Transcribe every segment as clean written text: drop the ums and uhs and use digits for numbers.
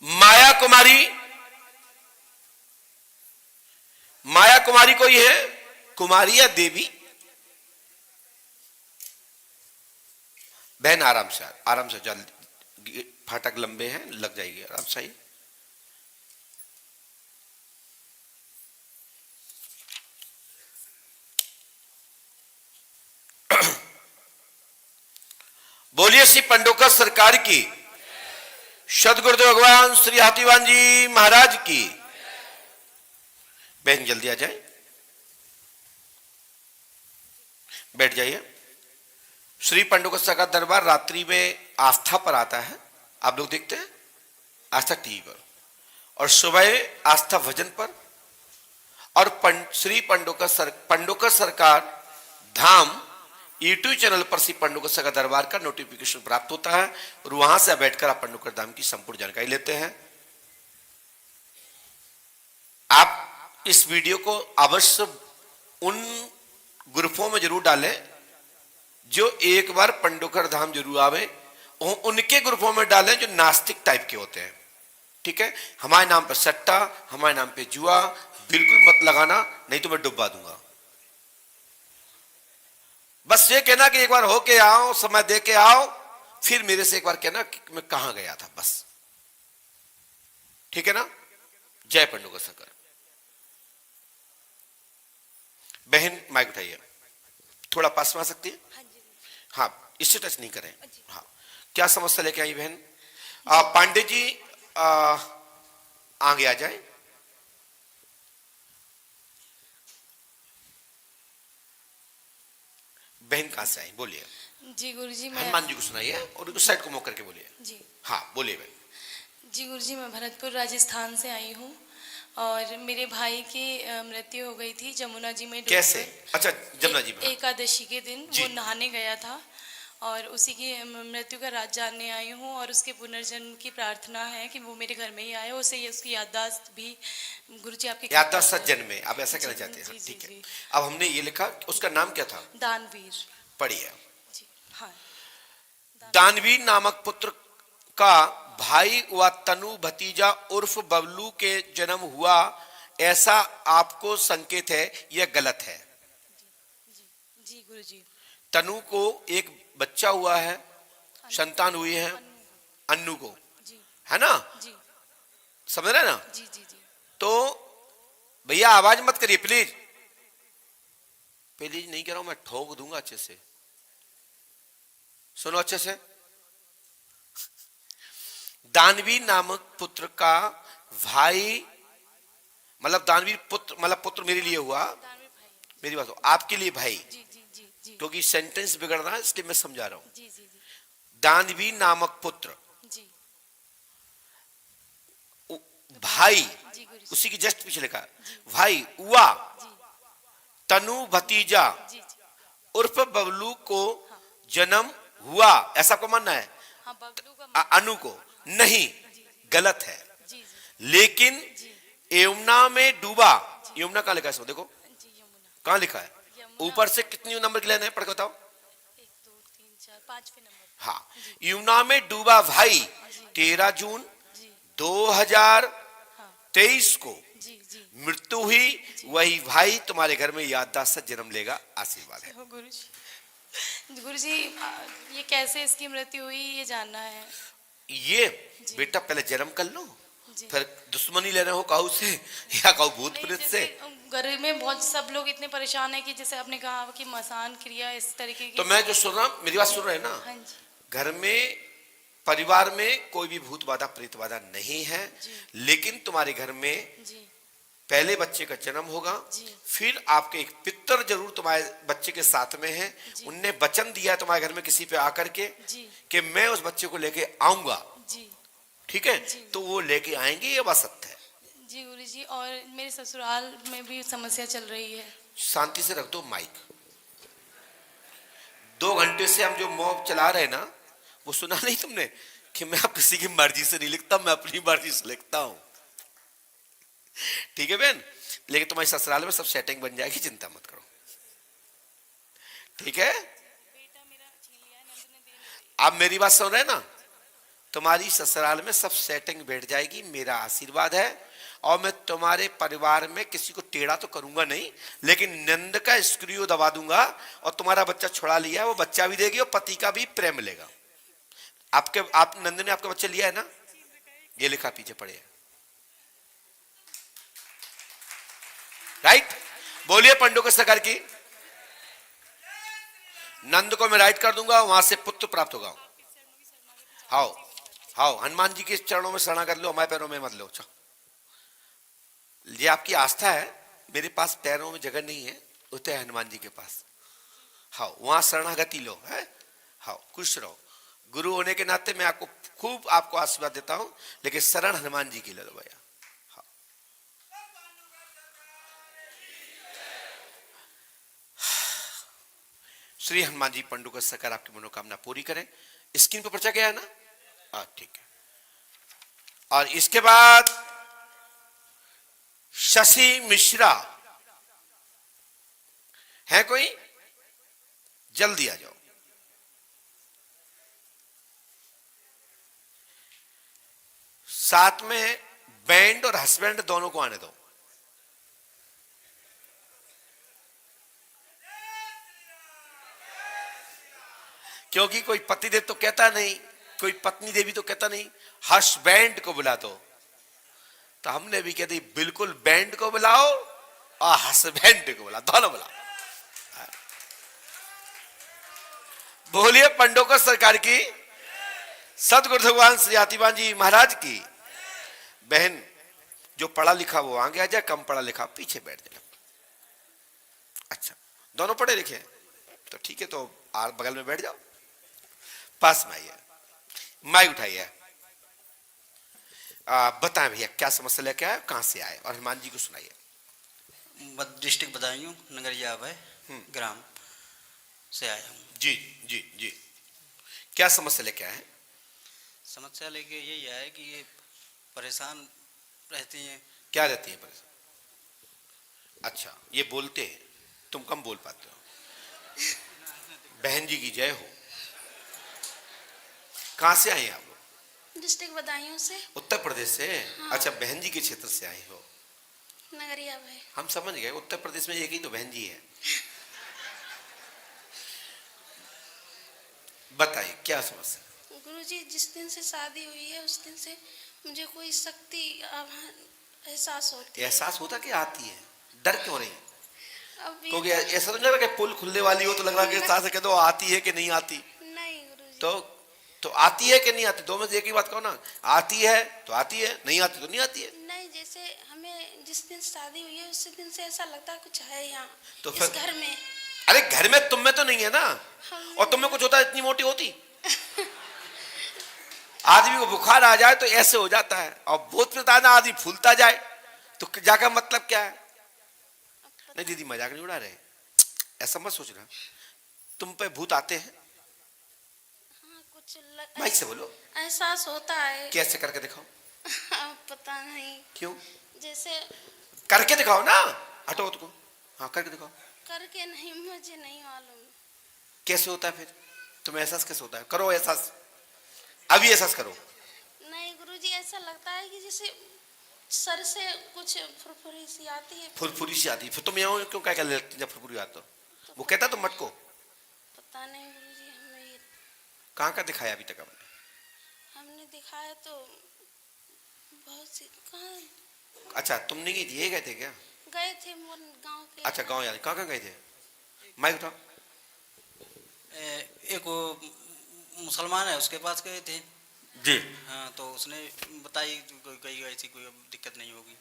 माया कुमारी, माया कुमारी कोई है? कुमारी या देवी? बहन आराम से, आराम से, जल्दी, फाटक लंबे हैं, लग जाएगी, आराम से आइए। बोलिए श्री पंडोकर सरकार की, सदगुरुदेव भगवान श्री हाथीवान जी महाराज की। बहन जल्दी आ जाए, बैठ जाइए। श्री पंडोकर सरकार दरबार रात्रि में आस्था पर आता है, आप लोग देखते हैं आस्था टीवी पर, और सुबह आस्था भजन पर, और श्री पंडोकर सरकार धाम यूट्यूब चैनल पर श्री पंडोकर सरकार दरबार का नोटिफिकेशन प्राप्त होता है, और वहां से बैठकर आप पंडोकर धाम की संपूर्ण जानकारी लेते हैं। आप इस वीडियो को अवश्य उन ग्रुपों में जरूर डालें जो एक बार पंडोकर धाम जरूर आवे, उनके ग्रुपों में डालें जो नास्तिक टाइप के होते हैं। ठीक है, हमारे नाम पर सट्टा, हमारे नाम पे जुआ बिल्कुल मत लगाना, नहीं तो मैं डुबा दूंगा। बस ये कहना कि एक बार होके आओ, समय दे के आओ, फिर मेरे से एक बार कहना कि मैं कहां गया था, बस। ठीक है ना? जय पंडोकर सरकार। बहन माइक उठाइए, थोड़ा पास में आ सकती है? हाँ, इससे टच नहीं करें। हाँ, क्या समस्या लेके आई बहन? पांडे जी आगे आ जाए। बहन कहां से आई, बोलिए। जी गुरुजी, मैं हनुमान जी को सुनाइए और उस साइड को मुंह करके बोलिए। जी हाँ बोलिए बहन। जी गुरुजी, मैं भरतपुर राजस्थान से आई हूँ और मेरे भाई की मृत्यु हो गई थी जमुना जी में। कैसे? अच्छा, जमुना जी में। एकादशी के दिन वो नहाने गया था और उसी की मृत्यु का राज जानने आई हूँ, और उसके पुनर्जन्म की प्रार्थना है कि वो मेरे घर में ही आए, उसे उसकी याददाश्त भी गुरुजी आपके याददाश्त सज्जन में आप ऐसा कहना चाहते हैं? ठीक है, अब हमने ये लिखा, उसका नाम क्या था? दानवीर। पढ़िए। हाँ, दानवीर नामक पुत्र का भाई व तनु भतीजा उर्फ बबलू के जन्म हुआ, ऐसा आपको संकेत है, यह गलत है। जी गुरुजी। तनु को एक बच्चा हुआ है, संतान हुई है अन्नू को, है ना? जी, समझ रहे ना? जी जी जी। तो भैया आवाज मत करिए प्लीज, प्लीज नहीं कह रहा हूं मैं, ठोक दूंगा अच्छे से, सुनो अच्छे से। दानवीर नामक पुत्र का भाई, मतलब दानवीर पुत्र, मतलब पुत्र मेरे लिए हुआ, मेरी बात हो, आपके लिए भाई, जी जी जी जी। क्योंकि सेंटेंस बिगड़ रहा है इसलिए मैं समझा रहा हूं। जी जी जी दानवीर नामक पुत्र जी भाई, जी गुरुजी। उसी की जस्ट पीछे लिखा भाई हुआ तनु भतीजा जी जी। उर्फ बबलू को जन्म हुआ, ऐसा आपको मानना है? हाँ, बबलू का अनु को नहीं, गलत है। जी जी लेकिन यमुना में डूबा, यमुना कहां लिखा है इसमें? देखो जी। यमुना कहां लिखा है, ऊपर से कितनी नंबर की लाइन है, पढ़ के बताओ। 1 2 3 4 5वें नंबर। हाँ, यमुना में डूबा भाई 13 जून 2023 को जी जी। मृत्यु हुई, वही भाई तुम्हारे घर में याददाश्त से जन्म लेगा, आशीर्वाद है। गुरुजी, गुरुजी ये कैसे इसकी मृत्यु हुई ये जानना है। ये बेटा पहले जन्म कर लो, फिर दुश्मनी ले रहे हो काऊ से या काऊ भूत प्रेत से? घर में बहुत सब लोग इतने परेशान है कि जैसे आपने कहा कि मसान क्रिया इस तरीके की। तो मैं जो सुन रहा हूं, मेरी बात सुन रहे हैं ना? हाँ जी। घर में परिवार में कोई भी भूत बाधा प्रेत बाधा नहीं है, लेकिन तुम्हारे घर में जी पहले बच्चे का जन्म होगा, फिर आपके एक पितर जरूर तुम्हारे बच्चे के साथ में है, उनने वचन दिया तुम्हारे घर में किसी पे आकर के कि मैं उस बच्चे को लेके आऊंगा। ठीक है, तो वो लेके आएंगे, ये बात सत्य है। जी गुरुजी, और मेरे ससुराल में भी समस्या चल रही है। शांति से रख दो माइक। 2 घंटे से हम जो मॉब चला रहे हैं ना, वो सुना नहीं तुमने कि मैं आप किसी की मर्जी से नहीं लिखता, मैं अपनी मर्जी से लिखता हूं। ठीक है बहन, लेकिन तुम्हारे ससुराल में सब सेटिंग बन जाएगी, चिंता मत करो। ठीक है, आप मेरी बात सुन रहे हैं ना? तुम्हारी ससुराल में सब सेटिंग बैठ जाएगी, मेरा आशीर्वाद है। और मैं तुम्हारे परिवार में किसी को टेढ़ा तो करूंगा नहीं, लेकिन नंद का स्क्रू दबा दूंगा और तुम्हारा बच्चा छुड़ा लिया है, वो बच्चा भी देगी और पति का भी प्रेम मिलेगा। आप नंद ने आपका बच्चा लिया है ना, ये लिखा पीछे पड़े है, राइट। बोलिए पंडुक सरकार की। नंद को मैं राइट कर दूंगा, वहां से पुत्र प्राप्त होगा। हाओ हाओ, हनुमान जी के चरणों में शरणागत लो, हमारे पैरों में मत लो। ये आपकी आस्था है, मेरे पास पैरों में जगह नहीं है, उतने हनुमान जी के पास। हाँ, वहां शरणागति लो है। हाँ, खुश रहो। गुरु होने के नाते मैं आपको खूब आपको आशीर्वाद देता हूं, लेकिन शरण हनुमान जी की ले लो भैया। हाँ। श्री हनुमान जी पंडुक सकर आपकी मनोकामना पूरी करें। स्क्रीन पर पर्चा गया है ना? ठीक है। और इसके बाद शशि मिश्रा है कोई? जल्दी आ जाओ। साथ में बैंड और हस्बैंड दोनों को आने दो। क्योंकि कोई पति देव तो कहता नहीं, कोई पत्नी देवी तो कहता नहीं, हस्बैंड को बुला दो। तो हमने भी कह दी बिल्कुल बैंड को बुलाओ और हस्बैंड को बुलाओ, दोनों बुलाओ। बोलिए पंडोक सरकार की, सतगुरु भगवान श्री आतिबान जी महाराज की। बहन जो पढ़ा लिखा वो आगे आ जाए, कम पढ़ा लिखा पीछे बैठ जाए। अच्छा, दोनों पढ़े लिखे तो ठीक है, तो बगल में बैठ जाओ, पास में आइए, माइक उठाइए। बताएं भैया क्या समस्या लेके आए, कहां से आए, और हनुमान जी को सुनाइए। डिस्ट्रिक्ट बदायूं, नगरिया ग्राम से आया हूँ। जी जी जी, क्या समस्या लेके आए? समस्या लेके यही है कि ये परेशान रहती हैं। क्या रहती है परेशान? अच्छा, ये बोलते हैं, तुम कम बोल पाते हो। बहन जी की जय हो। कहां से आए आप? डिस्ट्रिक्ट बदायूं से। उत्तर प्रदेश से? हाँ। अच्छा, बहन जी के क्षेत्र से आए हो। नगरिया भाई। हम समझ गए, उत्तर प्रदेश में एक ही तो बहन जी है। बताइए क्या समस्या? गुरुजी, जिस दिन से शादी हुई है उस दिन से मुझे कोई शक्ति एहसास होती है। एहसास होता कि आती है? डर क्यों रही? अब क्योंकि ऐसा तो नहीं लग रहा कि पुल खुलने वाली हो तो लग रहा कि एहसास है, कह दो आती है कि नहीं आती? नहीं गुरुजी। तो आती है कि नहीं आती? दो में से एक ही बात कहो ना। आती है तो आती है, नहीं आती तो नहीं आती है। नहीं, जैसे हमें जिस दिन शादी हुई है उस दिन से ऐसा लगता है कुछ है यहाँ तो इस घर में। अरे घर में तुम में तो नहीं है ना, और तुम में कुछ होता है इतनी मोटी होती। आदमी को बुखार आ जाए तो ऐसे हो जाता है, और भूत प्रेत आना आदमी फूलता जाए तो जाकर मतलब क्या है? नहीं दीदी, मजाक नहीं उड़ा रहे, ऐसा मत सोचना। तुम पे भूत आते हैं? हाँ, कुछ माइक से बोलो। एहसास होता है। कैसे करके दिखाओ? पता नहीं क्यों? जैसे करके दिखाओ ना, हटो उसको। हाँ, करके दिखाओ। करके नहीं, मुझे नहीं मालूम कैसे होता है फिर? तुम्हें एहसास कैसे होता है? करो एहसास, अभी एहसास करो। नहीं गुरुजी, ऐसा लगता है कि जैसे सर से कुछ फुरफुरी सी आती है। फुरफुरी सी आती है? फिर तुम यहाँ क्यों क्या लगती जब फुरफुरी आता? वो कहता तुम मटको। पता नहीं गुरुजी, हमें ये कहाँ का दिखाया अभी तक हमने दिखाया तो बहुत सी। कहाँ अच्छा, तुम नहीं गई थी, ये गए थे क्या? गए थे मोर गांव के। अच्छा, गांव याद, कहाँ कहाँ गए थे? माइक उठाओ। एक वो मुसलमान है, उसके पास गए थे जी। हाँ, तो उसने बताई कोई ऐसी कोई दिक्कत नहीं होगी।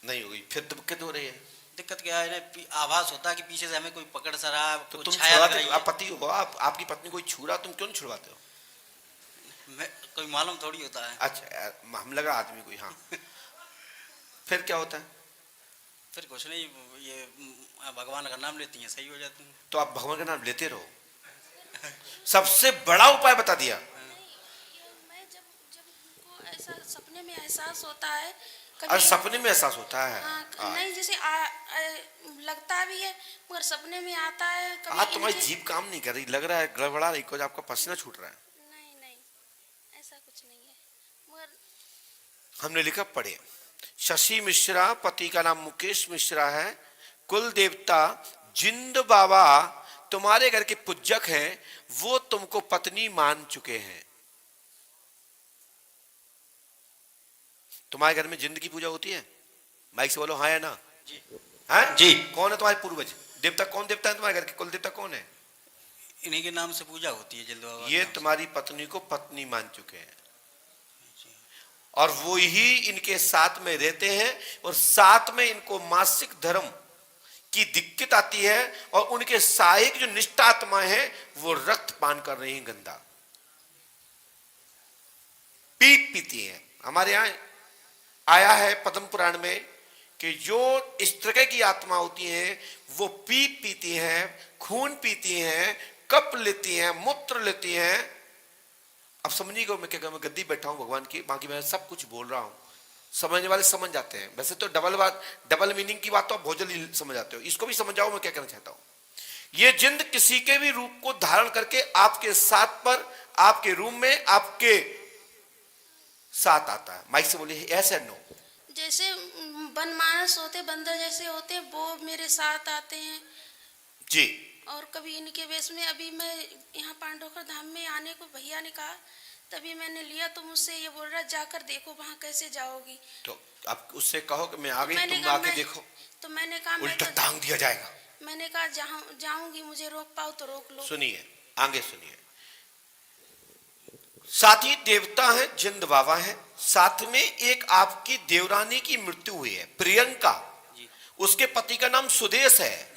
नहीं होगी? फिर तो दिक्कत हो रही है। दिक्कत क्या है ना, आभास होता है कि पीछे से हमें कोई पकड़ सा रहा, तो कुछ तुम छाया लग छुड़वाते? रही है। आप पति हो, आपकी पत्नी कोई छुड़ा, तुम क्यों नहीं छुड़वाते हो? कोई मालूम थोड़ी होता है। अच्छा, हम लगा आदमी कोई। हाँ। फिर क्या होता है? फिर कुछ नहीं, ये भगवान का नाम लेती हैं, सही हो जाती हैं। तो आप भगवान का नाम लेते रहो, सबसे बड़ा उपाय बता दिया। मैं जब उनको ऐसा सपने में एहसास होता है और सपने में एहसास होता है? हाँ, नहीं जैसे लगता भी है मगर सपने में आता है कभी। आज तुम्हारी जीभ काम नहीं कर रही, लग रहा है गड़बड़ा रही, कुछ आपका पसीना छूट रहा है। नहीं नहीं, ऐसा कुछ नहीं है। हमने लिखा पढ़े। शशि मिश्रा, पति का नाम मुकेश मिश्रा है, कुल देवता जिंद बाबा तुम्हारे घर के पूजक हैं, वो तुमको पत्नी मान चुके हैं। तुम्हारे घर में जिंद की पूजा होती है? माइक से बोलो हाँ या ना। जी हाँ जी। कौन है तुम्हारे पूर्वज? देवता कौन देवता है तुम्हारे घर के? कुल देवता कौन है? इन्हीं के नाम से पूजा होती है जिंद बाबा के ये नाम से। तुम्हारी पत्नी को पत्नी मान चुके हैं और वो ही इनके साथ में रहते हैं और साथ में इनको मासिक धर्म की दिक्कत आती है और उनके सहायक जो निष्ठा आत्मा है वो रक्त पान कर रही है, गंदा पीती है। हमारे यहां आया है पद्म पुराण में कि जो इस तरह की आत्मा होती है वो पीती हैं, खून पीती हैं, कप लेती हैं, मूत्र लेती हैं। अब समझिएगा मैं क्या, मैं गद्दी बैठा हूं भगवान की, बाकी मैं सब कुछ बोल रहा हूं, समझने वाले समझ जाते हैं। वैसे तो डबल मीनिंग की बात तो आप बहुत जल्दी समझ जाते हो, इसको भी समझ जाओ मैं क्या कहना चाहता हूं। ये जिंद किसी के भी रूप को धारण करके आपके साथ पर, आपके रूम में, आपके साथ आता है। माइक से बोलिए ऐसे नो। जैसे बनमानस होते, बंदर जैसे होते, वो मेरे साथ आते हैं जी। और कभी इनके वेश में। अभी मैं यहाँ पांडवकर धाम में आने को भैया ने कहा, तभी मैंने लिया, तो मुझसे ये बोल रहा जाकर देखो वहां कैसे जाओगी। तो आप उससे कहो कि मैं आ गई, मैंने तुम कहा आके देखो। तो मैंने कहा उल्टा टांग दिया जाएगा। मैंने कहा जाऊंगी, मुझे रोक पाओ तो रोक लो। सुनिए आगे सुनिए। साथ ही देवता है जिंद बाबा है, साथ में एक आपकी देवरानी की मृत्यु हुई है प्रियंका, उसके पति का नाम सुदेश है,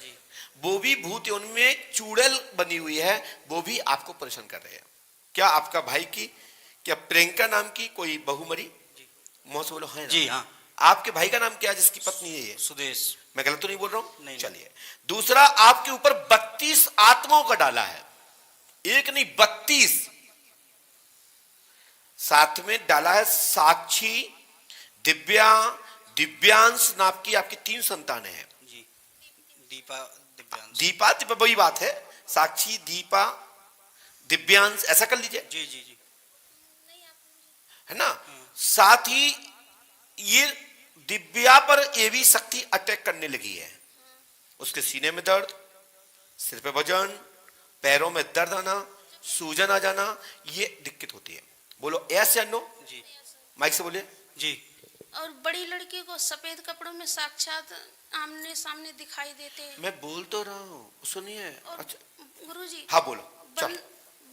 वो भी भूत उनमें चूड़ैल बनी हुई है, वो भी आपको परेशान कर रहे हैं। क्या आपका भाई की, क्या प्रियंका नाम की कोई बहू मरी? मुंह से बोलो है ना? जी हाँ। आपके भाई का नाम क्या है जिसकी पत्नी है ये? सुदेश। मैं गलत तो नहीं बोल रहा हूं? नहीं। चलिए। दूसरा, आपके ऊपर 32 आत्माओं का डाला है, एक नहीं 32 साथ में डाला है। साक्षी, दिव्या, दिव्यांश नाम की आपकी 3 संतानें हैं। जी। दीपा, दिव्यांश। दीपा दीपा वही बात है, साक्षी, दीपा, दिव्यांश, ऐसा कर लीजिए। जी जी जी। है ना? साथ ही ये दिव्या पर ये भी शक्ति अटैक करने लगी है। उसके सीने में दर्द, सिर पे वजन, पैरों में दर्द आना, सूजन आ जाना, ये दिक्कत होती है। बोलो ऐसे नो। जी। माइक से बोलिए। जी। और बड़ी लड़की को सफेद कपड़ों में साक्षात आमने सामने दिखाई देते हैं। मैं बोल तो रहा हूँ, सुनिए। और अच्छा गुरुजी, हाँ बोलो। चल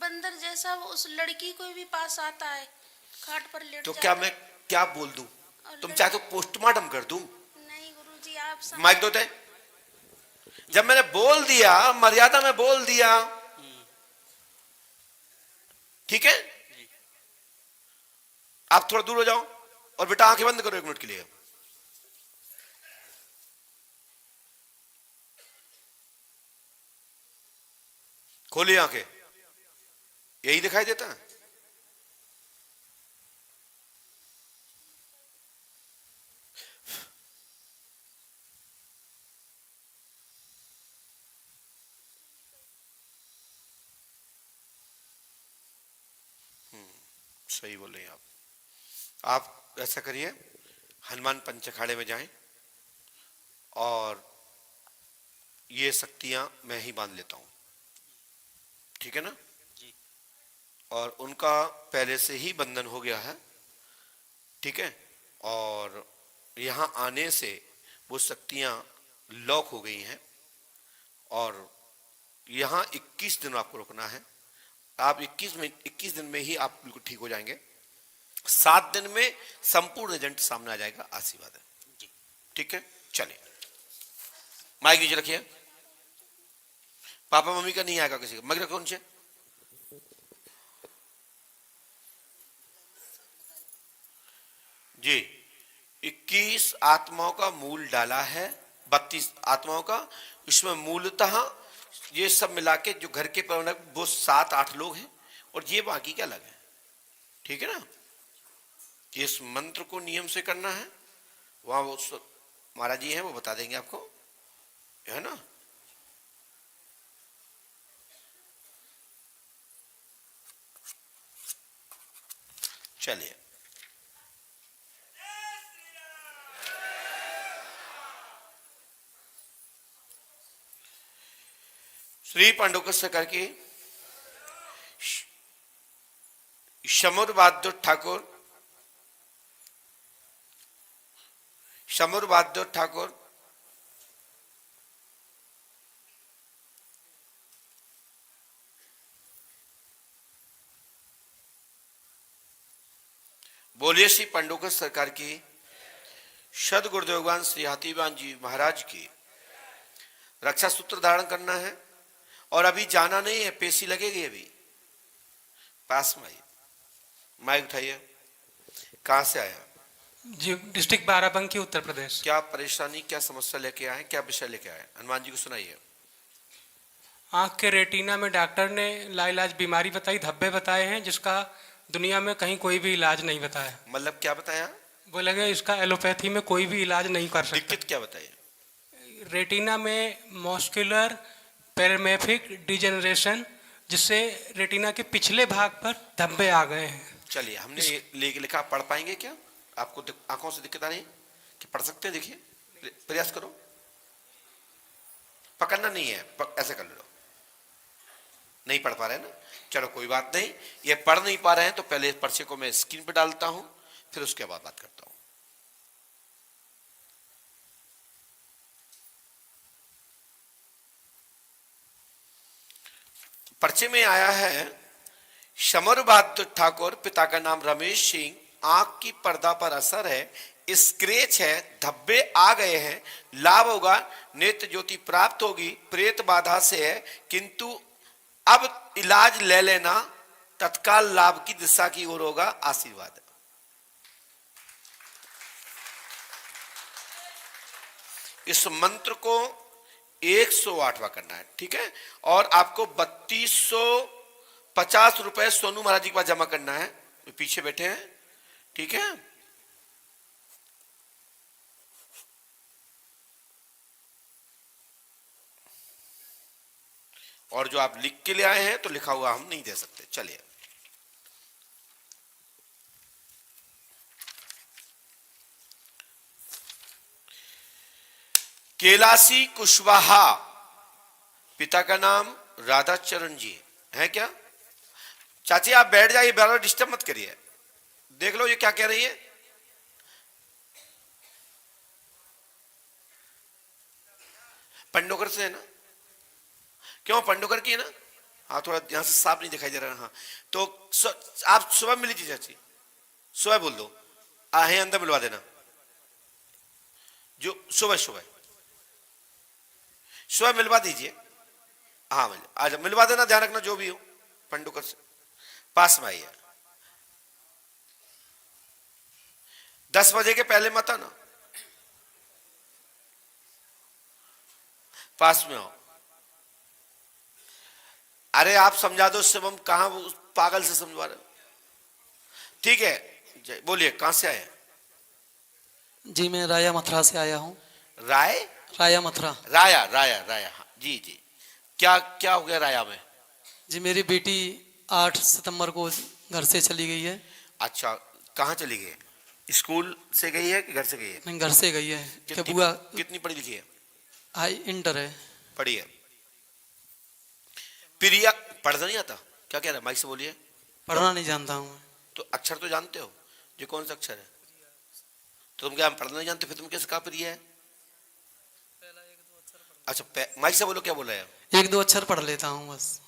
बंदर जैसा वो उस लड़की को भी पास आता है, खाट पर लेट तो जाता क्या है। मैं क्या बोल दूं? और तुम चाहे तो पोस्टमार्टम कर दूं। नहीं गुरुजी, आप माइक दो ते। जब मैंने बोल दिया, मर्यादा में बोल दिया, ठीक है? आप थोड़ा दूर हो जाओ और बेटा आंखें बंद करो 1 मिनट के लिए। खोलिए आंखें, यही दिखाई देता है। सही बोल रहे हैं आप ऐसा करिए, हनुमान पंचखाड़े में जाएं और ये शक्तियां मैं ही बांध लेता हूं, ठीक है ना? जी। और उनका पहले से ही बंधन हो गया है, ठीक है? और यहां आने से वो शक्तियां लॉक हो गई हैं और यहां 21 दिन आपको रुकना है। आप 21 दिन में ही आप बिल्कुल ठीक हो जाएंगे। 7 दिन में संपूर्ण एजेंट सामने आ जाएगा। आशीर्वाद है जी। ठीक है? चलिए माइक नीचे रखिए। पापा मम्मी का नहीं आएगा किसी का, माइक रखो नीचे। जी 21 आत्माओं का मूल डाला है, 32 आत्माओं का। इसमें मूलतः ये सब मिला के जो घर के प्रबंधक वो 7-8 लोग हैं और ये बाकी क्या अलग है, ठीक है ना? इस मंत्र को नियम से करना है, वहां वो महाराज जी हैं वो बता देंगे आपको, है ना? चलिए श्री पांडुका सरकार की शमुर बहादुर ठाकुर, शमुर बहादुर ठाकुर, बोलिए श्री पांडुका सरकार की। सद गुरुदेवगान श्री हाथीवान जी महाराज की। रक्षा सूत्र धारण करना है और अभी जाना नहीं है, पेशी लगेगी अभी। पास में आइए, माइक उठाइए। कहां से आया? जी, डिस्ट्रिक्ट बाराबंकी, उत्तर प्रदेश। क्या परेशानी, क्या समस्या लेके आए, क्या विषय लेके आए? हनुमान जी को सुनाइए। आंख के रेटिना में डॉक्टर ने लाइलाज बीमारी बताई, धब्बे बताए हैं, जिसका दुनिया में कहीं कोई भी इलाज नहीं बताया। मतलब क्या बताया? बोले गए इसका एलोपैथी में कोई भी इलाज नहीं कर सकता। दिक्कत क्या बताई? रेटिना में मॉस्कुलर पेरमेफिक डिजेनरेशन, जिससे रेटिना के पिछले भाग पर धब्बे आ गए हैं। चलिए, हमने ये लिखा, पढ़ पाएंगे क्या? आपको आंखों से दिक्कत आ रही है कि पढ़ सकते हैं? देखिए, प्रयास करो। पकड़ना नहीं है, ऐसे कर लो। नहीं पढ़ पा रहे हैं ना, चलो कोई बात नहीं। ये पढ़ नहीं पा रहे हैं तो पहले पर्चे को मैं स्क्रीन पे डालता हूं, फिर उसके बाद बात करता हूं। पर्चे में आया है शमर बहादुर ठाकुर, पिता का नाम रमेश सिंह, आंख की पर्दा पर असर है, स्क्रेच है, धब्बे आ गए हैं, लाभ होगा, नेत्र ज्योति प्राप्त होगी, प्रेत बाधा से है, किंतु अब इलाज ले लेना, तत्काल लाभ की दिशा की ओर होगा, आशीर्वाद। इस मंत्र को 108वां करना है, ठीक है? और आपको 3250 रुपए सोनू महाराज जी के पास जमा करना है, पीछे बैठे हैं, ठीक है? और जो आप लिख के ले आए हैं तो लिखा हुआ हम नहीं दे सकते। चलिए, कैलाशी कुशवाहा, पिता का नाम राधा चरण जी है। क्या चाची आप बैठ जाइए, बार बार डिस्टर्ब मत करिए। देख लो ये क्या कह रही है। पंडोकर से है ना? क्यों, पंडोकर की है ना? हाँ, थोड़ा यहां से साफ नहीं दिखाई दे रहा। हाँ, तो आप सुबह मिली थी चाची, सुबह बोल दो, आहे अंदर मिलवा देना, जो सुबह सुबह सुबह मिलवा दीजिए। हाँ, आज मिलवा देना, ध्यान रखना जो भी हो। पंडोकर से पास में आइए, 10 बजे के पहले मत आना, पास में हो। अरे आप समझा दो शिवम, कहां पागल से समझवा रहे हो? ठीक है, बोलिए कहां से आए? जी, मैं राया मथुरा से आया हूँ। राया मथुरा। राया राया राया, हाँ जी जी। क्या क्या हो गया राया में? जी, मेरी बेटी 8 सितंबर को घर से चली गई है। अच्छा, कहाँ चली गई? स्कूल से गई है कि घर से गई है? नहीं, घर से गई है। कितनी पढ़ी लिखी है? हाई इंटर है। पढ़ी है। प्रिया, पढ़ना नहीं आता? क्या कह रहा है, माइक से बोलिए। पढ़ना नहीं जानता हूँ। तो अक्षर तो जानते हो, जो कौन सा अक्षर है? तो तुम क्या पढ़ना नहीं जानते, फिर तुम कैसे कहा प्रिया है? अच्छा, माइक से बोलो, क्या बोल रहे हैं? 1-2 अक्षर पढ़ लेता हूँ बस।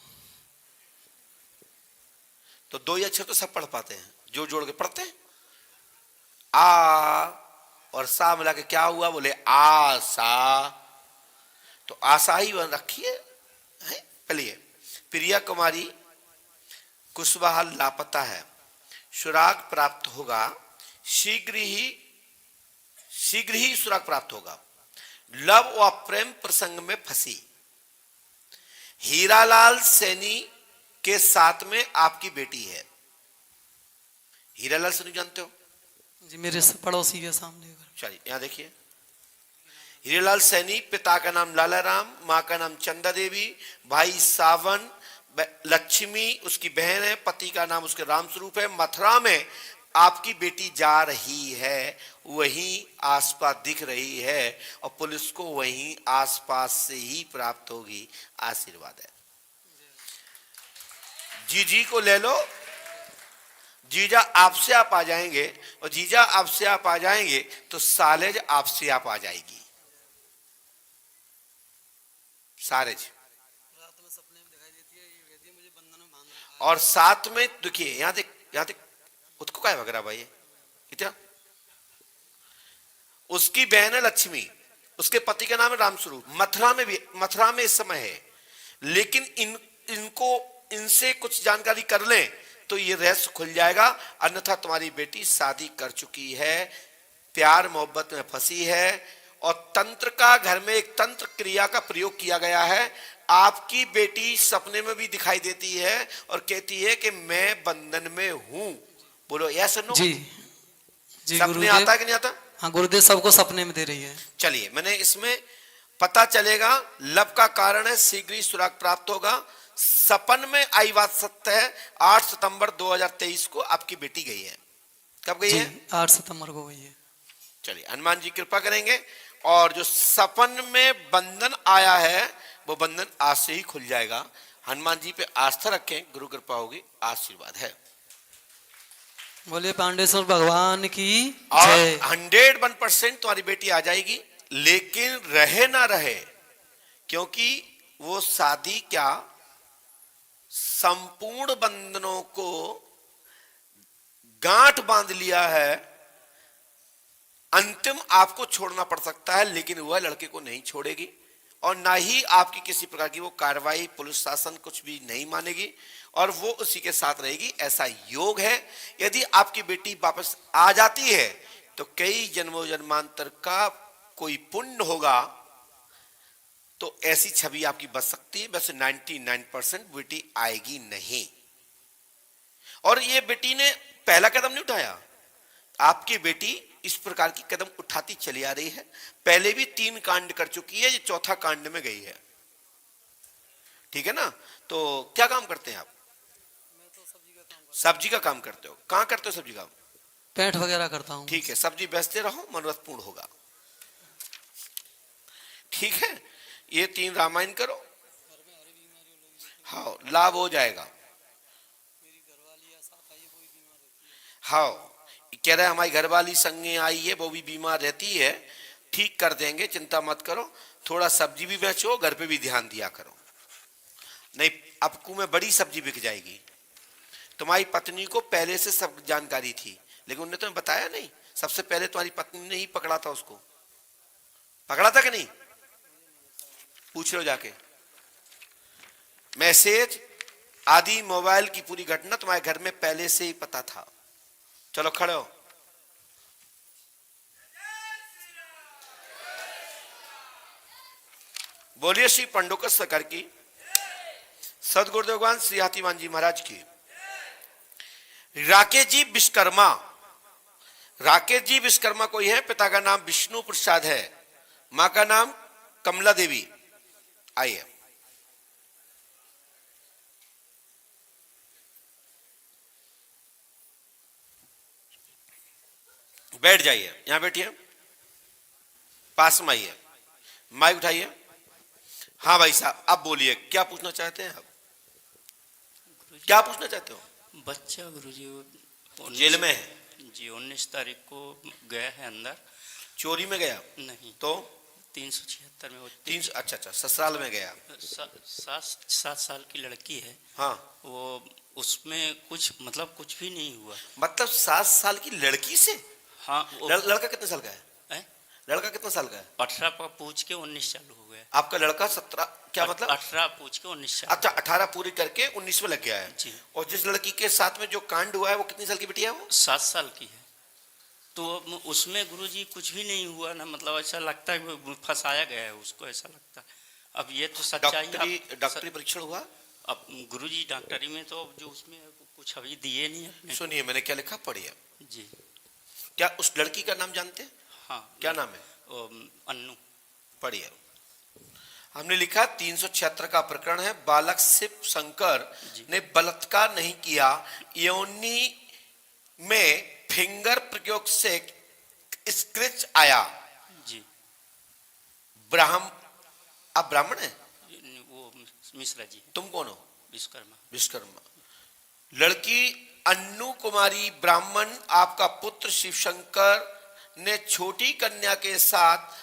तो 2 ही अक्षर तो सब पढ़ पाते हैं, जो जोड़ के पढ़ते हैं। आ और सा मिला के क्या हुआ? बोले आशा। तो आशा ही रखिए। पहले प्रिया कुमारी कुशवाहा लापता है, सुराग प्राप्त होगा, शीघ्र ही सुराग प्राप्त होगा। लव व प्रेम प्रसंग में फंसी। हीरालाल सैनी के साथ में आपकी बेटी है। हीरालाल सैनी जानते हो? जी, मेरे पड़ोसी के सामने। चलिए यहां देखिए, हीरालाल सैनी, पिता का नाम लालाराम, मां का नाम चंदा देवी, भाई सावन, लक्ष्मी उसकी बहन है, पति का नाम उसके राम स्वरूप है। मथुरा में आपकी बेटी जा रही है, वहीं आसपास दिख रही है, और पुलिस को वहीं आसपास से ही प्राप्त होगी, आशीर्वाद है। जीजी को ले लो, जीजा आपसे आप आ जाएंगे, और जीजा आपसे आप आ जाएंगे तो सालेज आपसे आप आ जाएगी। सालेज रात में सपने में दिखाई देती है, ये कहती है मुझे बंधन में बांध रखा है। और साथ में देखिए, यहां देख उसको क्या वगैरह भाई इतना, उसकी बहन है लक्ष्मी, उसके पति का नाम है रामस्वरूप, मथुरा में इस समय है, लेकिन इनको इनसे कुछ जानकारी कर लें तो ये रहस्य खुल जाएगा। अन्यथा तुम्हारी बेटी शादी कर चुकी है, प्यार मोहब्बत में फंसी है, और तंत्र का घर में एक तंत्र क्रिया का प्रयोग किया गया है। आपकी बेटी सपने में भी दिखाई देती है और कहती है कि मैं बंधन में हूं। बोलो यस नो? जी जी सपने गुरुदेव। आता है कि नहीं आता? हाँ गुरुदेव, सबको सपने में दे रही है। चलिए, मैंने इसमें पता चलेगा, लब का कारण है, शीघ्र ही सुराग प्राप्त होगा। सपन में आई बात सत्य है। 8 सितंबर 2023 को आपकी बेटी गई है। कब गई जी है? 8 सितंबर को गई है। चलिए, हनुमान जी कृपा करेंगे, और जो सपन में बंधन आया है वो बंधन आज से ही खुल जाएगा। हनुमान जी पे आस्था रखें, गुरु कृपा होगी, आशीर्वाद है। बोले पांडेश्वर भगवान की और जय। 101% तुम्हारी बेटी आ जाएगी, लेकिन रहे ना रहे, क्योंकि वो शादी क्या, संपूर्ण बंधनों को गांठ बांध लिया है। अंतिम आपको छोड़ना पड़ सकता है, लेकिन वह लड़के को नहीं छोड़ेगी, और ना ही आपकी किसी प्रकार की वो कार्रवाई, पुलिस शासन कुछ भी नहीं मानेगी, और वो उसी के साथ रहेगी। ऐसा योग है। यदि आपकी बेटी वापस आ जाती है तो कई जन्मों जन्मांतर का कोई पुण्य होगा, तो ऐसी छवि आपकी बच सकती है। वैसे 99% बेटी आएगी नहीं। और ये बेटी ने पहला कदम नहीं उठाया, आपकी बेटी इस प्रकार की कदम उठाती चली आ रही है। पहले भी 3 कांड कर चुकी है, ये चौथा कांड में गई है। ठीक है ना? तो क्या काम करते हैं आप? सब्जी का काम करते हो। कहां करते हो सब्जी का? पेंट वगैरह करता हूँ। ठीक है, सब्जी बेचते रहो, मनोरथ पूर्ण होगा। ठीक है, ये 3 रामायण करो, हाँ लाभ हो जाएगा। हाँ, कह रहे हमारी घरवाली संगे आई है, वो भी बीमार रहती है, ठीक कर देंगे, चिंता मत करो। थोड़ा सब्जी भी बेचो, घर पे भी ध्यान दिया करो, नहीं आपको में बड़ी सब्जी बिक जाएगी। तुम्हारी पत्नी को पहले से सब जानकारी थी, लेकिन उन्होंने तुम्हें बताया नहीं। सबसे पहले तुम्हारी पत्नी ने ही पकड़ा था उसको। पकड़ा था कि नहीं? पूछ लो जाके। मैसेज आदि मोबाइल की पूरी घटना तुम्हारे घर में पहले से ही पता था। चलो खड़े हो। बोलिए श्री पंडोकर सरकार की, सदगुरुदेव भगवान श्री हाथीवान जी महाराज की। राकेश जी विश्वकर्मा, राकेश जी विश्वकर्मा कोई है, पिता का नाम विष्णु प्रसाद है, मां का नाम कमला देवी। आइए, बैठ जाइए, यहां बैठिए, पास में आइए, माइक उठाइए। हाँ भाई साहब, आप बोलिए, क्या पूछना चाहते हैं आप? क्या पूछना चाहते हो? बच्चा गुरुजी जेल में है जी, 19 तारीख को गया है अंदर। चोरी में गया? नहीं, तो 376 में वो 300, अच्छा ससुराल में गया। 7 साल की लड़की है। हाँ, वो उसमें कुछ मतलब कुछ भी नहीं हुआ। मतलब 7 साल की लड़की से? हाँ, लड़का कितने साल का है? है? लड़का कितने साल का है? 18 पर पूछ के 19 चालू हो गया। आपका लड़का 17, क्या मतलब? 18 पूछ के 19 चालू। अच्छा, 18 पूरी करके 19 में लग गया है जी। और जिस लड़की के साथ में जो कांड हुआ है वो कितनी साल की बेटी है? वो 7 साल की है। तो उसमें गुरुजी कुछ भी नहीं हुआ ना, मतलब ऐसा लगता है फंसाया गया है उसको, ऐसा लगता है। अब ये तो सच्चाई। डॉक्टरी परीक्षण हुआ? अब गुरुजी डॉक्टरी में तो जो उसमें कुछ अभी दिए नहीं अपने। सुनिए, मैंने क्या लिखा पढ़िए। जी। क्या उस लड़की का नाम जानते हैं? हाँ। क्या नाम है? अन्नू। पढ़िए। हमने लिखा 376 का प्रकरण है। बालक शिव शंकर ने बलात्कार नहीं किया, योनि में फिंगर प्रयोग से स्क्रैच आया। जी। आप ब्राह्मण है? वो मिश्रा जी। तुम कौन हो? विश्वकर्मा। विश्वकर्मा। लड़की अन्नू कुमारी ब्राह्मण, आपका पुत्र शिवशंकर ने छोटी कन्या के साथ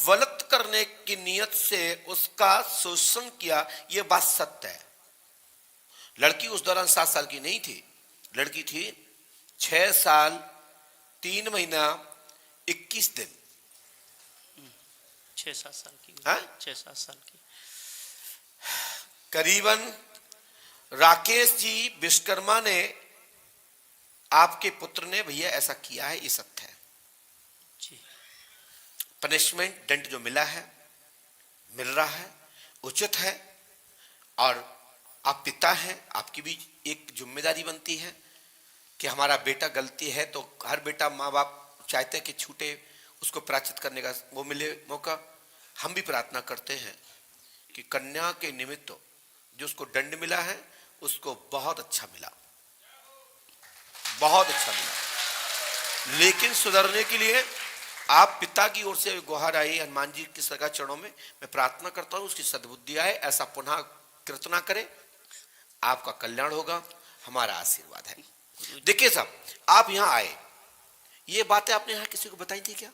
वलत करने की नियत से उसका शोषण किया, यह बात सत्य है। लड़की उस दौरान 7 साल की नहीं थी, लड़की थी 6 साल 3 महीना 21 दिन। 6-7 साल की। हाँ? 6-7 साल की। करीबन राकेश जी विश्वकर्मा ने, आपके पुत्र ने भैया ऐसा किया है, ये सत्य है। जी। पनिशमेंट दंड जो मिला है, मिल रहा है, उचित है। और आप पिता हैं, आपकी भी एक जिम्मेदारी बनती है कि हमारा बेटा गलती है तो हर बेटा माँ बाप चाहते हैं कि छूटे, उसको प्रायश्चित करने का वो मिले मौका। हम भी प्रार्थना करते हैं कि कन्या के निमित्त जो उसको दंड मिला है उसको बहुत अच्छा मिला, बहुत अच्छा मिला। लेकिन सुधरने के लिए आप पिता की ओर से गुहार आई हनुमान जी की सगा चरणों में, मैं प्रार्थना करता हूं उसकी सद्बुद्धि आए, ऐसा पुनः कृत ना करे, आपका कल्याण होगा, हमारा आशीर्वाद है। देखिए साहब, आप यहां आए, ये बातें आपने यहां किसी को बताई थी क्या?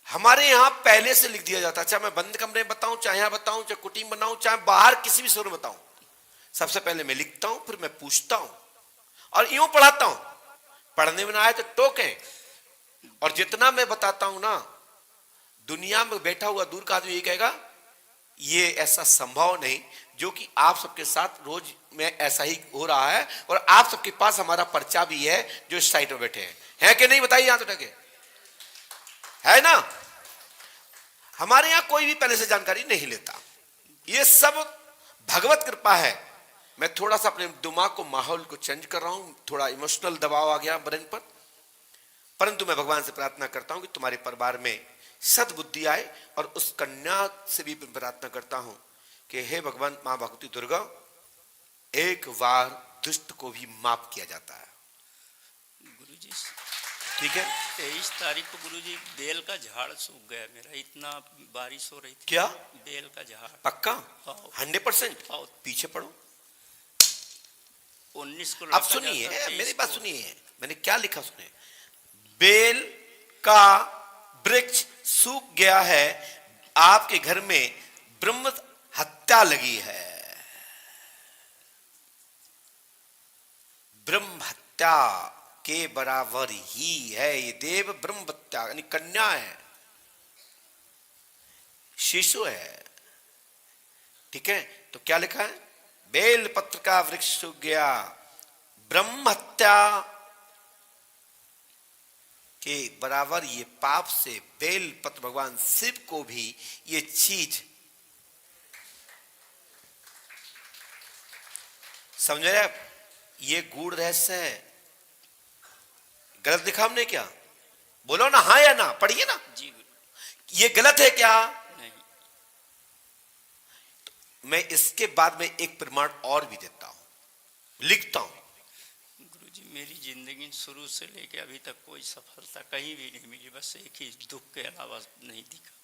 हमारे यहां पहले से लिख दिया जाता, चाहे मैं बंद कमरे में बताऊं, चाहे यहां बताऊं, चाहे कुटीम बनाऊं, चाहे बाहर किसी भी शोर में बताऊं, सबसे पहले मैं लिखता हूं, फिर मैं पूछता हूं और यूं पढ़ाता हूं। पढ़ने में ना आए तो टोकें। और जितना मैं बताता हूं ना, दुनिया में बैठा हुआ दूर का आदमी ये कहेगा ये ऐसा संभव नहीं, जो कि आप सबके साथ रोज में ऐसा ही हो रहा है। और आप सबके पास हमारा पर्चा भी है जो इस साइड में बैठे हैं, है कि नहीं? बताइए यहां तो टके है ना। हमारे यहां कोई भी पहले से जानकारी नहीं लेता, ये सब भगवत कृपा है। मैं थोड़ा सा अपने दिमाग को, माहौल को चेंज कर रहा हूं, थोड़ा इमोशनल दबाव आ गया ब्रेन पर, परंतु मैं भगवान से प्रार्थना करता हूं कि तुम्हारे परिवार में सद्बुद्धि आए। और उस कन्या से भी प्रार्थना करता हूं कि हे भगवान मां भगवती दुर्गा, एक बार दुष्ट को भी माफ किया जाता है। गुरुजी, ठीक है? 23 तारीख को गुरुजी बेल का झाड़ सूख गया मेरा, इतना बारिश हो रही थी। क्या? बेल का झाड़। पक्का? हाँ। 100%? हाँ। पीछे पढ़ो। 19 को अब सुनिए, मेरी बात सुनिए, मैंने क्या लिखा सुनिए। बेल का वृक्ष सूख गया है, आपके घर में ब्रह्म हत्या लगी है। ब्रह्म हत्या के बराबर ही है ये देव ब्रह्म हत्या, यानी कन्या है, शिशु है। ठीक है? तो क्या लिखा है? बेल पत्र का वृक्ष सूख गया, ब्रह्म हत्या के बराबर ये पाप से बेल पत्र, भगवान शिव को भी ये चीज समझे आप? ये गूढ़ रहस्य है। गलत लिखा हमने क्या? बोलो ना हाँ या ना, पढ़िए ना। जी ये गलत है क्या? नहीं। मैं इसके बाद में एक प्रमाण और भी देता हूं, लिखता हूं। गुरुजी, मेरी जिंदगी शुरू से लेके अभी तक कोई सफलता कहीं भी नहीं मिली, बस एक ही दुख के अलावा नहीं दिखा।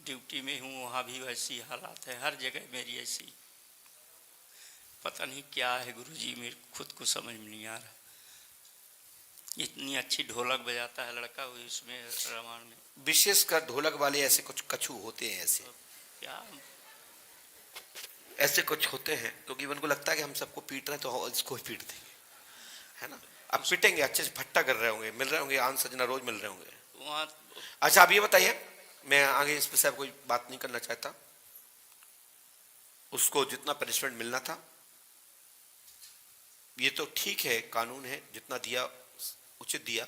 ड्यूटी में हूँ, वहाँ भी वैसी हालात है, हर जगह मेरी ऐसी, पता नहीं क्या है गुरुजी, मेरे खुद को समझ में नहीं आ रहा। इतनी अच्छी ढोलक बजाता है लड़का, वो इसमें रामायण में विशेषकर ढोलक वाले ऐसे कुछ कछु होते हैं, ऐसे क्या ऐसे कुछ होते हैं, क्योंकि उनको लगता है कि हम सबको पीट रहे हैं तो इसको ही पीट देंगे, है ना। अब पीटेंगे, अच्छे से फट्टा कर रहे होंगे, मिल रहे होंगे, आन सजना रोज मिल रहे होंगे। वहाँ। अच्छा, आप ये बताइए, मैं आगे इस पर से कोई बात नहीं करना चाहता। उसको जितना पनिशमेंट मिलना था, ये तो ठीक है, कानून है, जितना दिया उचित दिया,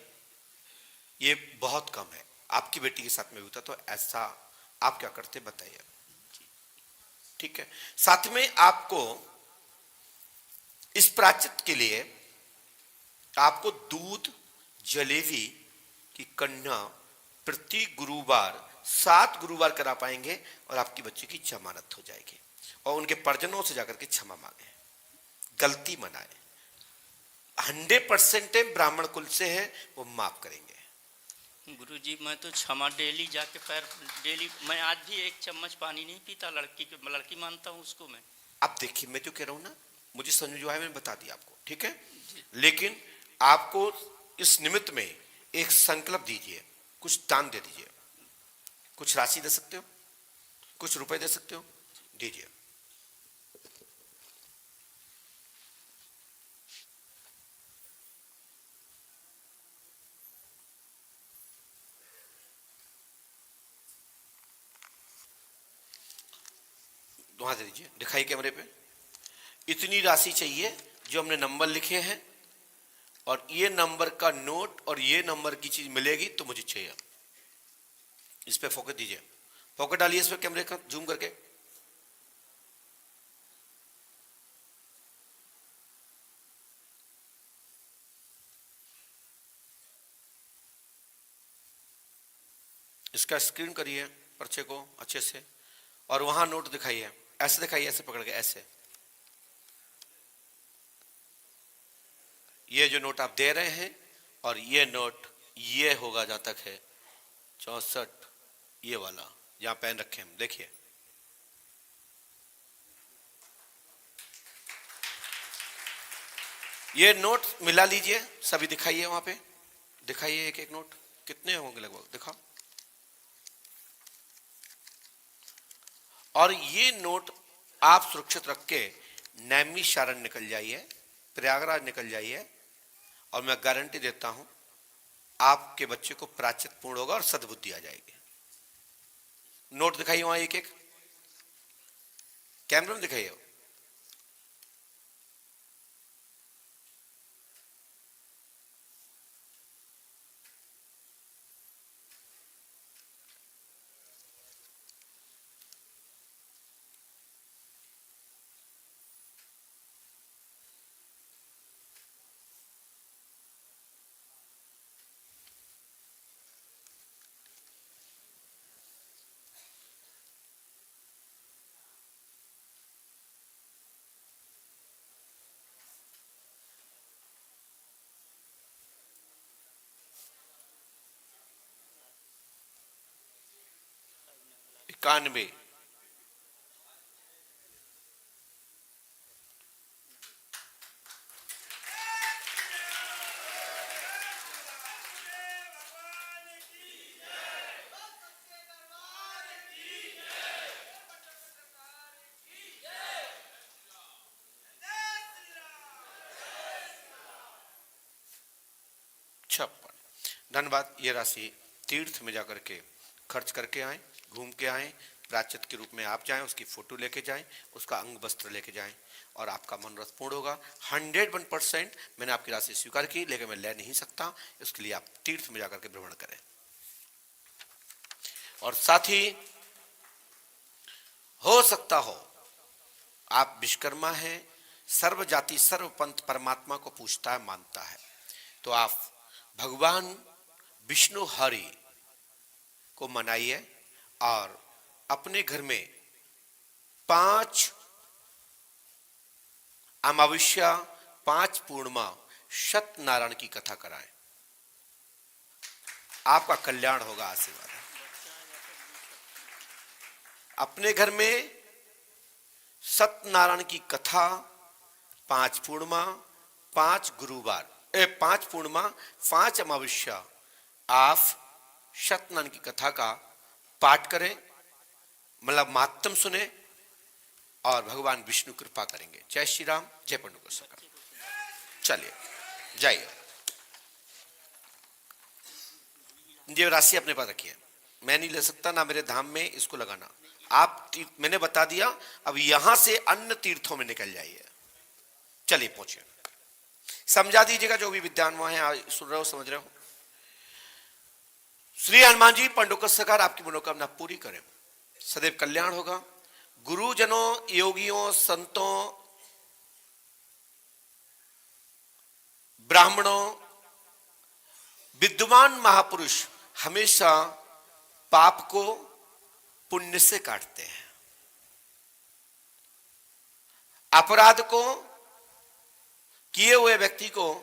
ये बहुत कम है। आपकी बेटी के साथ में होता तो ऐसा आप क्या करते बताइए। ठीक है? साथ में आपको इस प्रायश्चित के लिए आपको दूध जलेबी की कन्या प्रति गुरुवार 7 गुरुवार करा पाएंगे और आपकी बच्ची की जमानत हो जाएगी। और उनके परिजनों से जाकर के क्षमा मांगे, गलती मनाए। 100% ब्राह्मण कुल से है, वो माफ करेंगे। गुरुजी, मैं तो क्षमा डेली जाके पैर डेली, मैं आज भी 1 चम्मच पानी नहीं पीता, लड़की मानता हूँ उसको मैं। अब देखिए, मैं जो कह रहा हूं ना, मुझे समझ जो है मैंने बता दिया आपको, ठीक है। लेकिन आपको इस निमित्त में एक संकल्प दीजिए, कुछ दान दे दीजिए। कुछ राशि दे सकते हो, कुछ रुपए दे सकते हो, दीजिए। वहां दे दीजिए, दिखाई कैमरे पे। इतनी राशि चाहिए जो हमने नंबर लिखे हैं, और ये नंबर का नोट और ये नंबर की चीज मिलेगी तो मुझे चाहिए। इस पे फोकस दीजिए, फोकस डालिए इस पे कैमरे का, जूम करके। इसका स्क्रीन करिए पर्चे को अच्छे से, और वहां नोट दिखाइए, ऐसे दिखाइए, ऐसे पकड़ के, ऐसे। ये जो नोट आप दे रहे हैं, और ये नोट ये होगा जहां तक है 64, ये वाला जहां पेन रखे हम, देखिए। ये नोट मिला लीजिए, सभी दिखाइए, वहां पे दिखाइए एक एक नोट, कितने होंगे लगभग, दिखाओ। और ये नोट आप सुरक्षित रख के नैमिषारण्य निकल जाइए, प्रयागराज निकल जाइए, और मैं गारंटी देता हूं आपके बच्चे को प्रायश्चित पूर्ण होगा और सद्बुद्धि आ जाएगी। नोट दिखाइए वहां एक एक, कैमरे में दिखाइए। इक्यानवे, छप्पन। धन्यवाद। ये राशि तीर्थ में जाकर के खर्च करके आए, घूम के आए, प्रायश्चित के रूप में आप जाएं, उसकी फोटो लेके जाएं, उसका अंग वस्त्र लेके जाएं, और आपका मनोरथ पूर्ण होगा। 101% मैंने आपकी राशि स्वीकार की, लेकिन मैं ले नहीं सकता, इसके लिए आप तीर्थ में जाकर के भ्रमण करें। और साथ ही हो सकता हो आप विश्वकर्मा हैं, सर्व जाति सर्व पंथ परमात्मा को पूछता है, मानता है, तो आप भगवान विष्णु हरि को मनाइए, और अपने घर में 5 अमावस्या 5 पूर्णिमा सत्यनारायण की कथा कराएं, आपका कल्याण होगा, आशीर्वाद है। अपने घर में सत्यनारायण की कथा 5 पूर्णिमा, 5 गुरुवार, 5 पूर्णिमा, 5 अमावस्या आप सत्यनारायण की कथा का पाठ करें, मतलब मातम सुने, और भगवान विष्णु कृपा करेंगे। जय श्री राम, जय पंडुका। चलिए जाइए, ये राशि अपने पास रखिए, मैं नहीं ले सकता, ना मेरे धाम में इसको लगाना। आप मैंने बता दिया, अब यहां से अन्य तीर्थों में निकल जाइए। चलिए पहुंचिए, समझा दीजिएगा जो भी विद्वान वहां है, सुन रहे हो, समझ रहे हो। श्री हनुमान जी पंडुका सरकार आपकी मनोकामना पूरी करें, सदैव कल्याण होगा। गुरुजनों, योगियों, संतों, ब्राह्मणों, विद्वान महापुरुष हमेशा पाप को पुण्य से काटते हैं, अपराध को किए हुए व्यक्ति को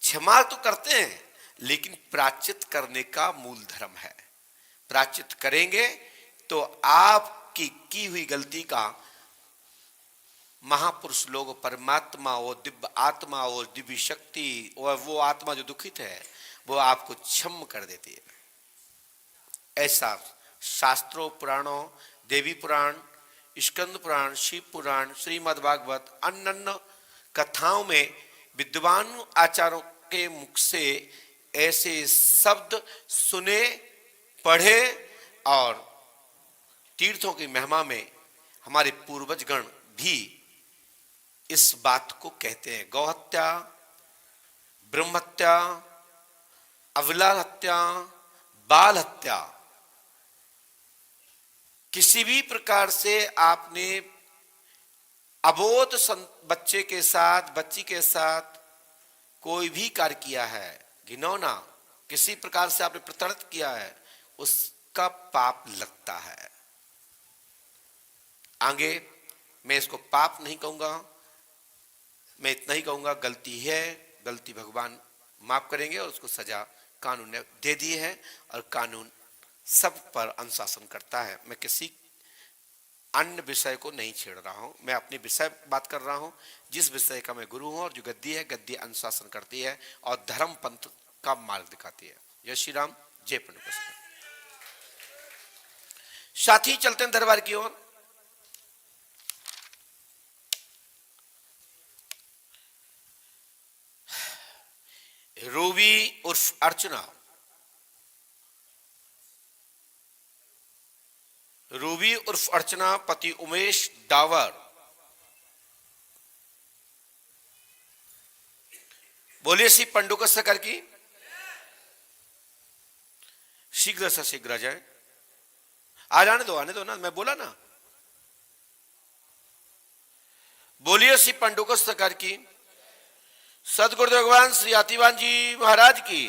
क्षमा तो करते हैं, लेकिन प्रायश्चित करने का मूल धर्म है। प्रायश्चित करेंगे तो आपकी की हुई गलती का महापुरुष लोग परमात्मा और दिव्य आत्मा और दिव्य शक्ति और वो आत्मा जो दुखित है वो आपको क्षम कर देती है। ऐसा शास्त्रों पुराणों, देवी पुराण, स्कंद पुराण, शिव पुराण, श्रीमद् भागवत, अन्य कथाओं में विद्वान आचार्यों के मुख से ऐसे शब्द सुने, पढ़े और तीर्थों की महिमा में हमारे पूर्वजगण भी इस बात को कहते हैं। गौहत्या, ब्रह्महत्या, अविला हत्या, बाल हत्या, किसी भी प्रकार से आपने अबोध बच्चे के साथ, बच्ची के साथ कोई भी कार्य किया है, घिनौना किसी प्रकार से आपने प्रताड़ित किया है, उसका पाप लगता है। आगे मैं इसको पाप नहीं कहूंगा, मैं इतना ही कहूंगा गलती है, गलती भगवान माफ करेंगे और उसको सजा कानून ने दे दी है और कानून सब पर अनुशासन करता है। मैं किसी अन्य विषय को नहीं छेड़ रहा हूं, मैं अपनी विषय बात कर रहा हूं, जिस विषय का मैं गुरु हूं और जो गद्दी है, गद्दी अनुशासन करती है और धर्म पंथ का मार्ग दिखाती है। जय श्री राम, जय पंडुका। साथी चलते हैं दरबार की ओर। रूबी उर्फ अर्चना, रूबी उर्फ अर्चना पति उमेश डावर, बोलिए श्री पंडुका सरकार की। शीघ्र से शीघ्र आ जाए, आने दो ना, मैं बोला ना। बोलिए श्री पंडुका सरकार की। सदगुरुदेव भगवान श्री आतिवान जी महाराज की।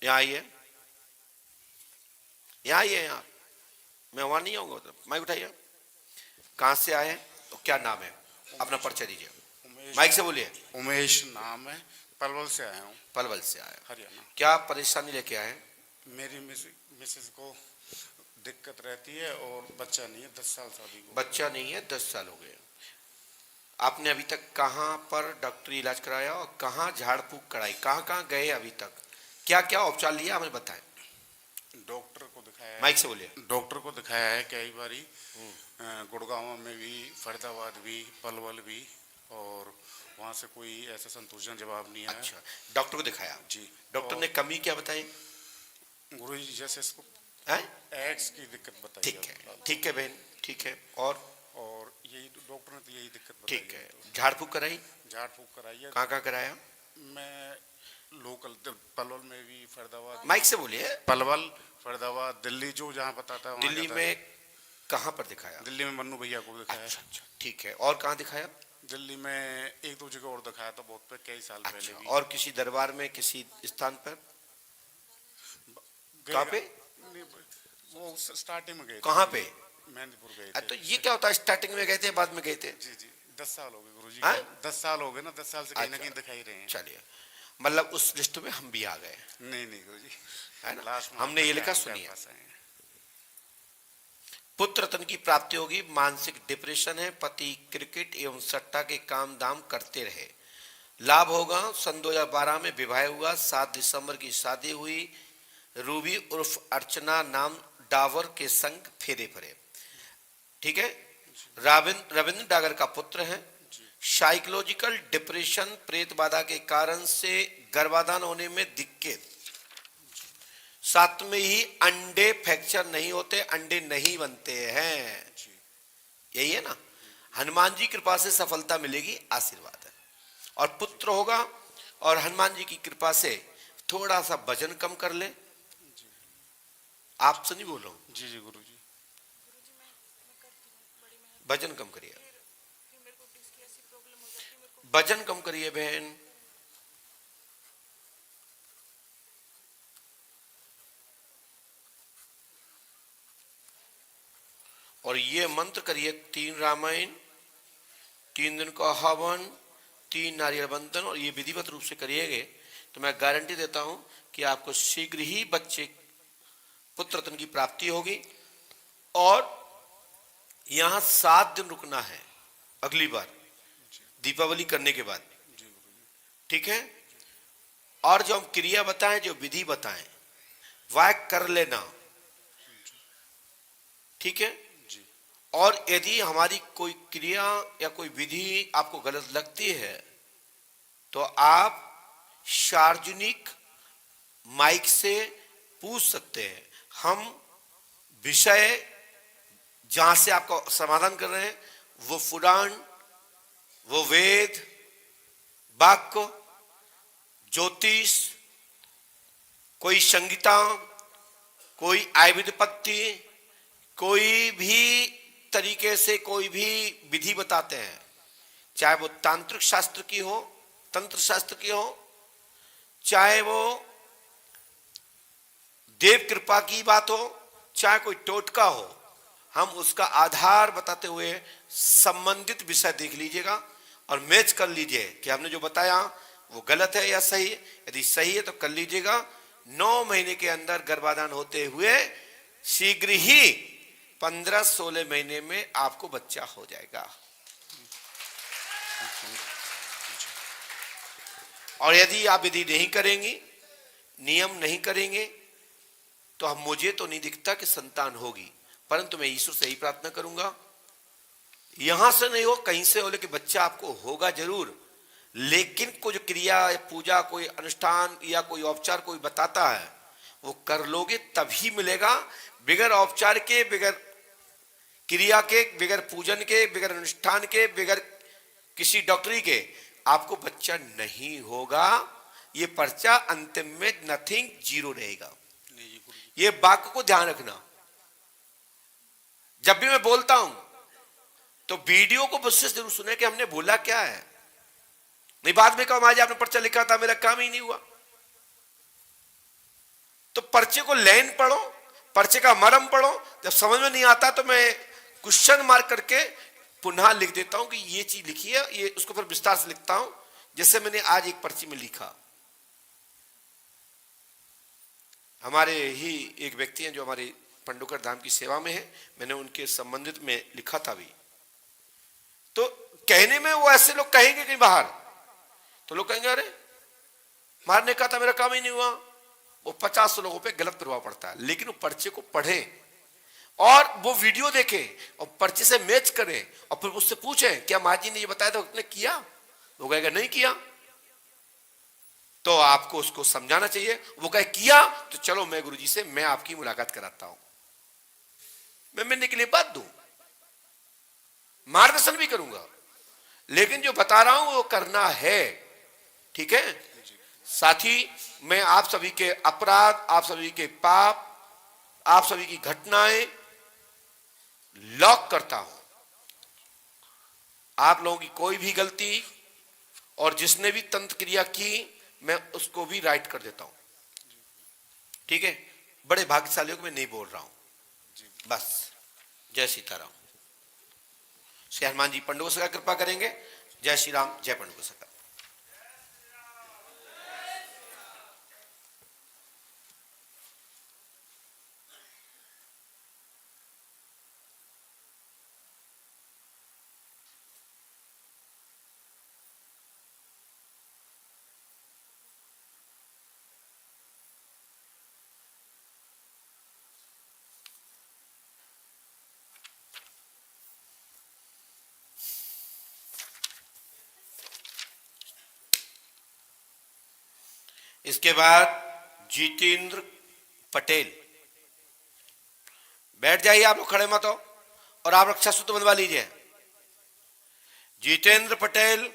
यहाँ आइए, यहाँ आइए, यहाँ मैं वहां नहीं आऊंगा, तो माइक उठाइए। कहां से आए तो क्या नाम है, अपना परिचय दीजिए, माइक से बोलिए। उमेश नाम है, पलवल से आया हूँ। पलवल से आए, हरियाणा। क्या परेशानी लेके आए? मेरी मिसेस को दिक्कत रहती है और बच्चा नहीं है, 10 साल शादी को। बच्चा नहीं है, 10 साल हो गए। आपने अभी तक कहाँ पर डॉक्टरी इलाज कराया और कहाँ झाड़ फूक कराई, कहाँ कहाँ गए अभी तक, क्या क्या उपचार लिया हमें बताएं। डॉक्टर को दिखाया है, माइक से बोलिए। डॉक्टर को दिखाया है कई बारी, गुड़गांव में भी, फरीदाबाद भी, पलवल भी, और वहाँ से कोई ऐसा संतोषजनक जवाब नहीं आया। अच्छा, डॉक्टर को दिखाया जी। डॉक्टर ने कमी क्या बताई? गुरुजी जैसे इसको है? एड्स की दिक्कत बताई। ठीक है बहन, ठीक है। और यही डॉक्टर ने तो यही दिक्कत बताई। ठीक है, झाड़ फूक कराई? झाड़ फूक कराई है। कहाँ कहाँ कराया? मैं लोकल पलवल में भी, फरीदाबाद। माइक से बोलिए। पलवल, फरीदाबाद, दिल्ली, जो जहाँ बताता है। दिल्ली में कहाँ पर दिखाया? दिल्ली में मन्नू भैया को दिखाया। अच्छा, ठीक है। और कहाँ दिखाया? दिल्ली में 1-2 जगह और दिखाया था, बहुत पे, कई साल पहले भी। और किसी दरबार में, किसी स्थान पर? कहाँ पे? वो स्टार्टिंग में गए। कहाँ पे? मेहंदीपुर गए थे। तो ये क्या होता है, स्टार्टिंग में गए थे, बाद में गए थे? जी 10 साल हो गए गुरुजी। 10 साल हो गए ना, 10 साल से कहीं ना कहीं दिखाई रहे हैं। चलिए, मतलब उस लिस्ट में हम भी आ गए। नहीं गुरुजी, है ना, लास्ट हमने ये लिखा, सुनिए। पुत्र रत्न की प्राप्ति होगी, मानसिक डिप्रेशन है, पति क्रिकेट एवं सट्टा के काम दाम करते रहे, लाभ होगा। सन 2012 में विवाह हुआ, 7 दिसंबर की शादी हुई। रूबी उर्फ अर्चना नाम डावर के संग फेरे फरे, ठीक है। रविंद्र डागर का पुत्र है। साइकोलॉजिकल डिप्रेशन, प्रेत बाधा के कारण से गर्भाधान होने में दिक्कत। साथ में ही अंडे फ्रैक्चर नहीं होते, अंडे नहीं बनते हैं, यही है ना। हनुमान जी की कृपा से सफलता मिलेगी, आशीर्वाद है। और पुत्र होगा, और हनुमान जी की कृपा से थोड़ा सा वजन कम कर ले। आपसे नहीं बोल रहा हूं। जी गुरुजी। वजन कम करिए, वजन कम करिए बहन। और ये मंत्र करिए, 3 रामायण, 3 दिन का हवन, 3 नारियल बंधन, और ये विधिवत रूप से करिएगे तो मैं गारंटी देता हूं कि आपको शीघ्र ही बच्चे पुत्र रत्न की प्राप्ति होगी और यहां 7 दिन रुकना है अगली बार दीपावली करने के बाद, ठीक है। और जो हम क्रिया बताएं, जो विधि बताएं, वह कर लेना, ठीक है। और यदि हमारी कोई क्रिया या कोई विधि आपको गलत लगती है तो आप सार्वजनिक माइक से पूछ सकते हैं। हम विषय जहां से आपका समाधान कर रहे हैं वो पुराण, वो वेद, वाक्य, ज्योतिष, कोई संगीता, कोई आयुर्वेद पत्ती, कोई भी तरीके से कोई भी विधि बताते हैं, चाहे वो तांत्रिक शास्त्र की हो, तंत्र शास्त्र की हो, चाहे वो देव कृपा की बात हो, चाहे कोई टोटका हो, हम उसका आधार बताते हुए संबंधित विषय देख लीजिएगा और मैच कर लीजिए कि हमने जो बताया वो गलत है या सही है। यदि सही है तो कर लीजिएगा। 9 महीने के अंदर गर्भाधान होते हुए शीघ्र ही 15-16 महीने में आपको बच्चा हो जाएगा। और यदि आप विधि नहीं करेंगी, नियम नहीं करेंगे, तो हम मुझे तो नहीं दिखता कि संतान होगी, परंतु मैं ईश्वर से ही प्रार्थना करूंगा यहां से नहीं हो कहीं से हो, लेकिन बच्चा आपको होगा जरूर। लेकिन कुछ क्रिया, पूजा, कोई अनुष्ठान या कोई औपचार कोई बताता है, वो कर लोगे तभी मिलेगा। बगैर औपचार के, बगैर क्रिया के, बगैर पूजन के, बगैर अनुष्ठान के, बगैर किसी डॉक्टरी के आपको बच्चा नहीं होगा। ये पर्चा अंतिम में नथिंग, जीरो रहेगा। ये वाक्य को ध्यान रखना। जब भी मैं बोलता हूं तो वीडियो को विशेष जरूर सुने कि हमने बोला क्या है। नहीं बाद में कहो आज आपने पर्चा लिखा था, मेरा काम ही नहीं हुआ। तो पर्चे को लाइन पढ़ो, पर्चे का मर्म पढ़ो। जब समझ में नहीं आता तो मैं क्वेश्चन मार्क करके पुनः लिख देता हूं कि ये चीज लिखी है, ये उसको फिर विस्तार से लिखता हूं, जैसे मैंने आज एक पर्ची में लिखा। हमारे ही एक व्यक्ति हैं जो हमारे पंडोकर धाम की सेवा में है, मैंने उनके संबंधित में लिखा था भी। तो कहने में वो ऐसे लोग कहेंगे कहीं बाहर, तो लोग कहेंगे अरे महाराज ने कहा था मेरा काम ही नहीं हुआ। वो 50 लोगों पे गलत प्रभाव पड़ता है। लेकिन वो पर्चे को पढ़ें और वो वीडियो देखें और पर्चे से मैच करें और फिर उससे पूछें क्या माँ जी ने ये बताया था उसने किया? वो कहेगा नहीं किया, तो आपको उसको समझाना चाहिए। वो कहे किया तो चलो मैं गुरुजी से मैं आपकी मुलाकात कराता हूं, मैं मिलने के लिए बात दूं, मार्गदर्शन भी करूंगा, लेकिन जो बता रहा हूं वो करना है, ठीक है। साथ ही मैं आप सभी के अपराध, आप सभी के पाप, आप सभी की घटनाएं लॉक करता हूं। आप लोगों की कोई भी गलती और जिसने भी तंत्र क्रिया की मैं उसको भी राइट कर देता हूं, ठीक है। बड़े भाग्यशालियों को मैं नहीं बोल रहा हूं। बस जय सीताराम। श्री हनुमान जी पंडों से कृपा करेंगे। जय श्री राम, जय पंडों से। इसके बाद जितेंद्र पटेल, बैठ जाइए आप लोग, खड़े मत हो, और आप रक्षा सूत्र बंधवा लीजिए। जितेंद्र पटेल,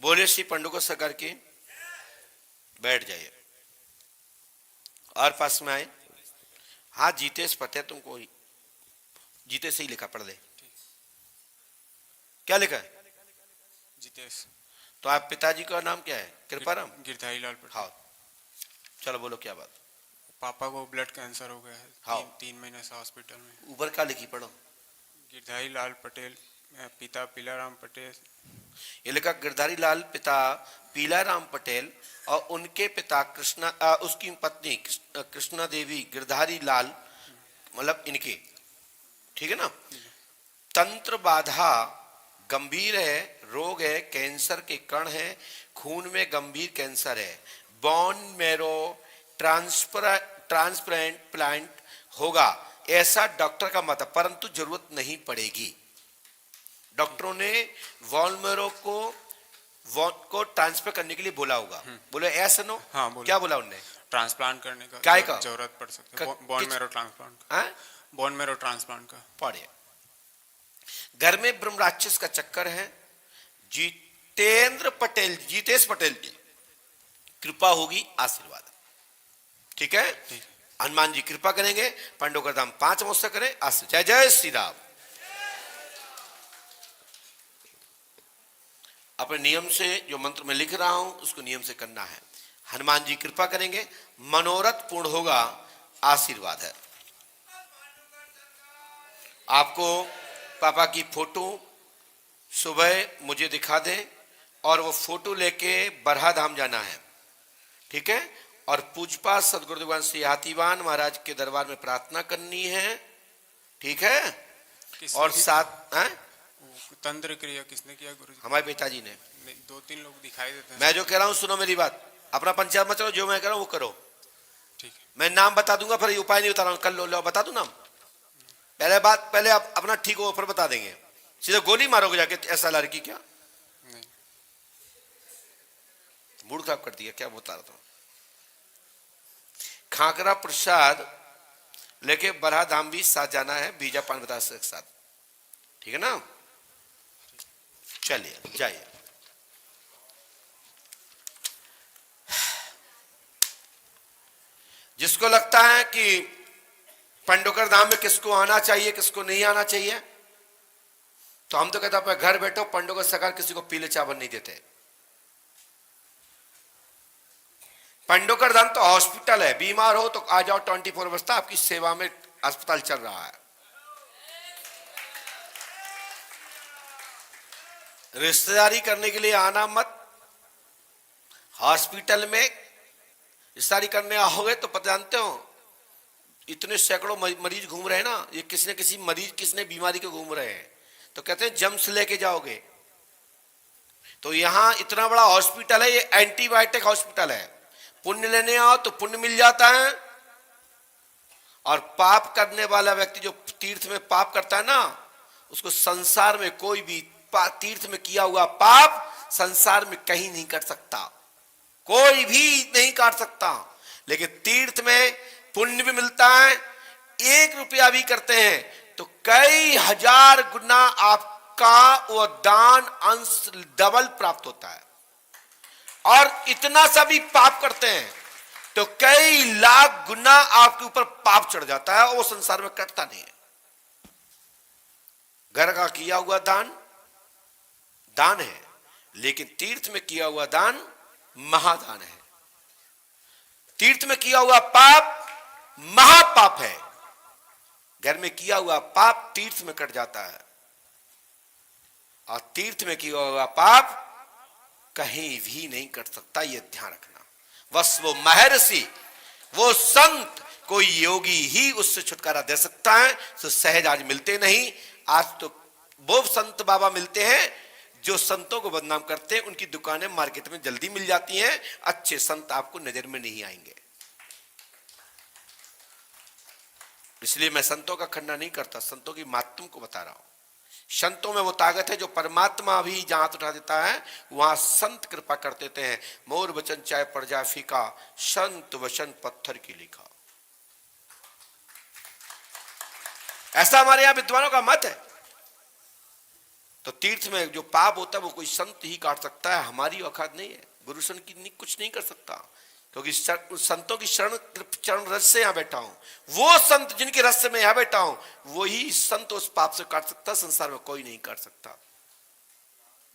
बोले श्री पंडुका सरकार की। बैठ जाइए और पास में आए। हाँ जीतेश पता है तुमको, जीते से ही लिखा, पढ़ ले। क्या लिखा है? जितेश। तो आप पिताजी का नाम क्या है? कृपाराम गिरधारी लाल पटेल। हाँ चलो बोलो क्या बात। पापा को ब्लड कैंसर हो गया है। हाँ। 3 महीने से हॉस्पिटल में। ऊपर क्या लिखी पढ़ो? गिरधारी लाल पटेल, पिता पीलाराम पटेल। ये लिखा गिरधारी लाल पिता पीलाराम पटेल और उनके पिता कृष्णा उसकी पत्नी कृष्णा देवी गिरधारी लाल, मतलब इनके, ठीक है ना। तंत्र बाधा गंभीर है, रोग है, कैंसर के कण है, खून में गंभीर कैंसर है, बोन मैरो ट्रांसप्लांट प्लांट होगा ऐसा डॉक्टर का मत है, परंतु जरूरत नहीं पड़ेगी। डॉक्टरों ने वॉन मैरो को ट्रांसफर करने के लिए बोला होगा, बोले ऐसा नो। हाँ, बोला। क्या बोला उन्होंने? ट्रांसप्लांट करने का काय का? जरूरत पड़ सकती है। बोन मैरो ट्रांसप्लांट का। हाँ? बोन मैरो ट्रांसप्लांट का। पढ़े। घर में ब्रह्म राक्षस का चक्कर है। जीतेश पटेल की कृपा होगी, आशीर्वाद, ठीक है। हनुमान जी कृपा करेंगे, पांडवकर धाम 5 महोत्सव करें। जय जय श्री राम। अपने नियम से जो मंत्र में लिख रहा हूं उसको नियम से करना है। हनुमान जी कृपा करेंगे, मनोरथ पूर्ण होगा, आशीर्वाद है। आपको पापा की फोटो सुबह मुझे दिखा दें और वो फोटो लेके बरहा धाम जाना है, ठीक है। और पूजपा सदगुरु देवान श्री हाथीवान महाराज के दरबार में प्रार्थना करनी है, ठीक है। और साथ तंत्र क्रिया किसने किया गुरुजी? हमारे पिताजी ने। 2-3 लोग दिखाई देते हैं। मैं जो कह रहा हूं सुनो मेरी बात, अपना पंचायत मत चलो, जो मैं कह रहा हूं वो करो, ठीक है। मैं नाम बता दूंगा, फिर ये उपाय नहीं बता रहा हूं, कल लो बता दूं नाम। पहले आप अपना ठीक हो फिर बता देंगे। सीधे गोली मारोगे जाके ऐसा लड़की क्या? नहीं। मूड खराब कर दिया, क्या बता रहा था। खाकरा प्रसाद लेके बरहा धाम भी साथ जाना है, बीजा पान बता के साथ, ठीक है ना। चलिए जाइए। जिसको लगता है कि पंडोकर धाम में किसको आना चाहिए किसको नहीं आना चाहिए, तो हम तो कहते हैं घर बैठो, पंडोकर सरकार किसी को पीले चावल नहीं देते। पंडोकर धाम तो हॉस्पिटल है, बीमार हो तो आ जाओ, 24 अवस्था आपकी सेवा में अस्पताल चल रहा है। रिश्तेदारी करने के लिए आना मत। हॉस्पिटल में रिश्तेदारी करने आओगे तो पता जानते हो इतने सैकड़ों मरीज घूम रहे हैं ना, ये किसी न किसी मरीज किसने बीमारी के घूम रहे हैं, तो कहते हैं जम्स लेके जाओगे। तो यहां इतना बड़ा हॉस्पिटल है, ये एंटीबायोटिक हॉस्पिटल है। पुण्य लेने आओ तो पुण्य मिल जाता है, और पाप करने वाला व्यक्ति जो तीर्थ में पाप करता है ना, उसको संसार में कोई भी तीर्थ में किया हुआ पाप संसार में कहीं नहीं कर सकता, कोई भी नहीं काट सकता। लेकिन तीर्थ में पुण्य भी मिलता है, 1 रुपया भी करते हैं तो कई हजार गुना आपका वो दान अंश डबल प्राप्त होता है। और इतना सा भी पाप करते हैं तो कई लाख गुना आपके ऊपर पाप चढ़ जाता है, और वो संसार में कटता नहीं है। घर का किया हुआ दान दान है, लेकिन तीर्थ में किया हुआ दान महादान है। तीर्थ में किया हुआ पाप महापाप है, घर में किया हुआ पाप तीर्थ में कट जाता है, और तीर्थ में किया हुआ पाप कहीं भी नहीं कट सकता, यह ध्यान रखना। बस वो महर्षि, वो संत, कोई योगी ही उससे छुटकारा दे सकता है। तो सहज आज मिलते नहीं, आज तो वो संत बाबा मिलते हैं जो संतों को बदनाम करते हैं, उनकी दुकानें मार्केट में जल्दी मिल जाती हैं, अच्छे संत आपको नजर में नहीं आएंगे। इसलिए मैं संतों का खंडन नहीं करता, संतों की महात्म को बता रहा हूं। संतों में वो ताकत है जो परमात्मा भी जहां हाथ उठा देता है वहां संत कृपा कर देते हैं। मोर वचन चाहे पड़ जाए फीका, संत वचन पत्थर की लिखा। ऐसा हमारे यहां विद्वानों का मत है। तो तीर्थ में जो पाप होता है वो कोई संत ही काट सकता है, हमारी औकात नहीं है। गुरु संत की कुछ नहीं कर सकता, क्योंकि संतों की चरण रस से यहां बैठा हूं। वो संत जिनके रस से मैं यहां बैठा हूं, वही संत उस पाप से काट सकता, संसार में कोई नहीं काट सकता।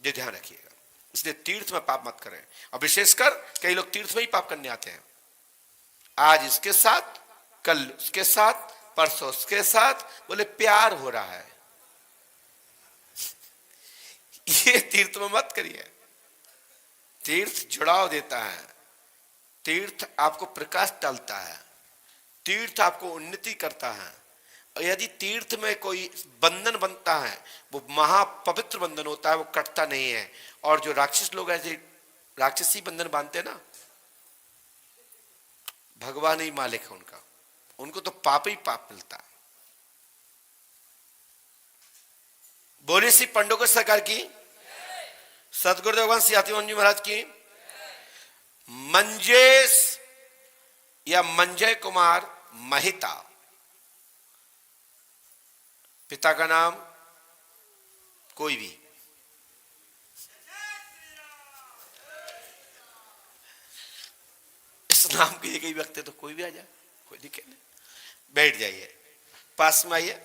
ये ध्यान रखिएगा। इसलिए तीर्थ में पाप मत करें, और विशेषकर कई लोग तीर्थ में ही पाप करने आते हैं। आज इसके साथ, कल उसके साथ, परसों उसके साथ, बोले प्यार हो रहा है। ये तीर्थ में मत करिए। तीर्थ जुड़ाव देता है, तीर्थ आपको प्रकाश डालता है, तीर्थ आपको उन्नति करता है। और यदि तीर्थ में कोई बंधन बनता है, वो महापवित्र बंधन होता है, वो कटता नहीं है। और जो राक्षस लोग ऐसे राक्षसी बंधन बांधते हैं ना, भगवान ही मालिक है उनका, उनको तो पाप ही पाप मिलता है। बोले श्री पंडोकर सरकार की, सदगुरुदेव भगवान श्री हाथीमोहन जी महाराज की। मंजेश या मंजय कुमार महिता, पिता का नाम कोई भी, इस नाम के कई व्यक्ति तो कोई भी आ जाए, कोई दिक्कत नहीं। बैठ जाइए, पास में आइए।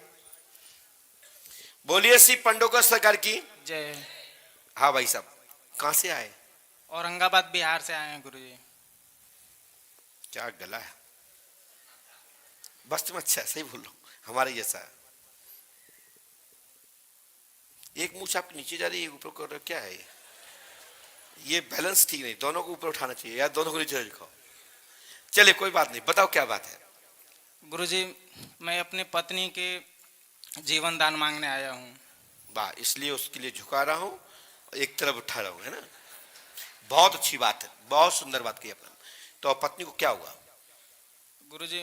बोलिए श्री पंडोकर सरकार की जय। हाँ भाई साहब, कहां से आए? औरंगाबाद बिहार से आए हैं गुरुजी। क्या गला है, बस तुम अच्छा सही बोल लो, हमारे जैसा है। एक मूछ आपकी नीचे जा रही है, एक ऊपर कर रहे हो, क्या है ये? ये बैलेंस ठीक नहीं, दोनों को ऊपर उठाना चाहिए या दोनों को नीचे रखो। चलिए कोई बात नहीं, बताओ क्या बात है। गुरुजी, मैं अपनी पत्नी के जीवन दान मांगने आया हूँ। वाह, इसलिए उसके लिए झुका रहा हूं, एक तरफ उठा रहा हूं, है ना। बहुत अच्छी बात है, बहुत सुंदर बात की आपने। तो पत्नी को क्या हुआ? गुरुजी,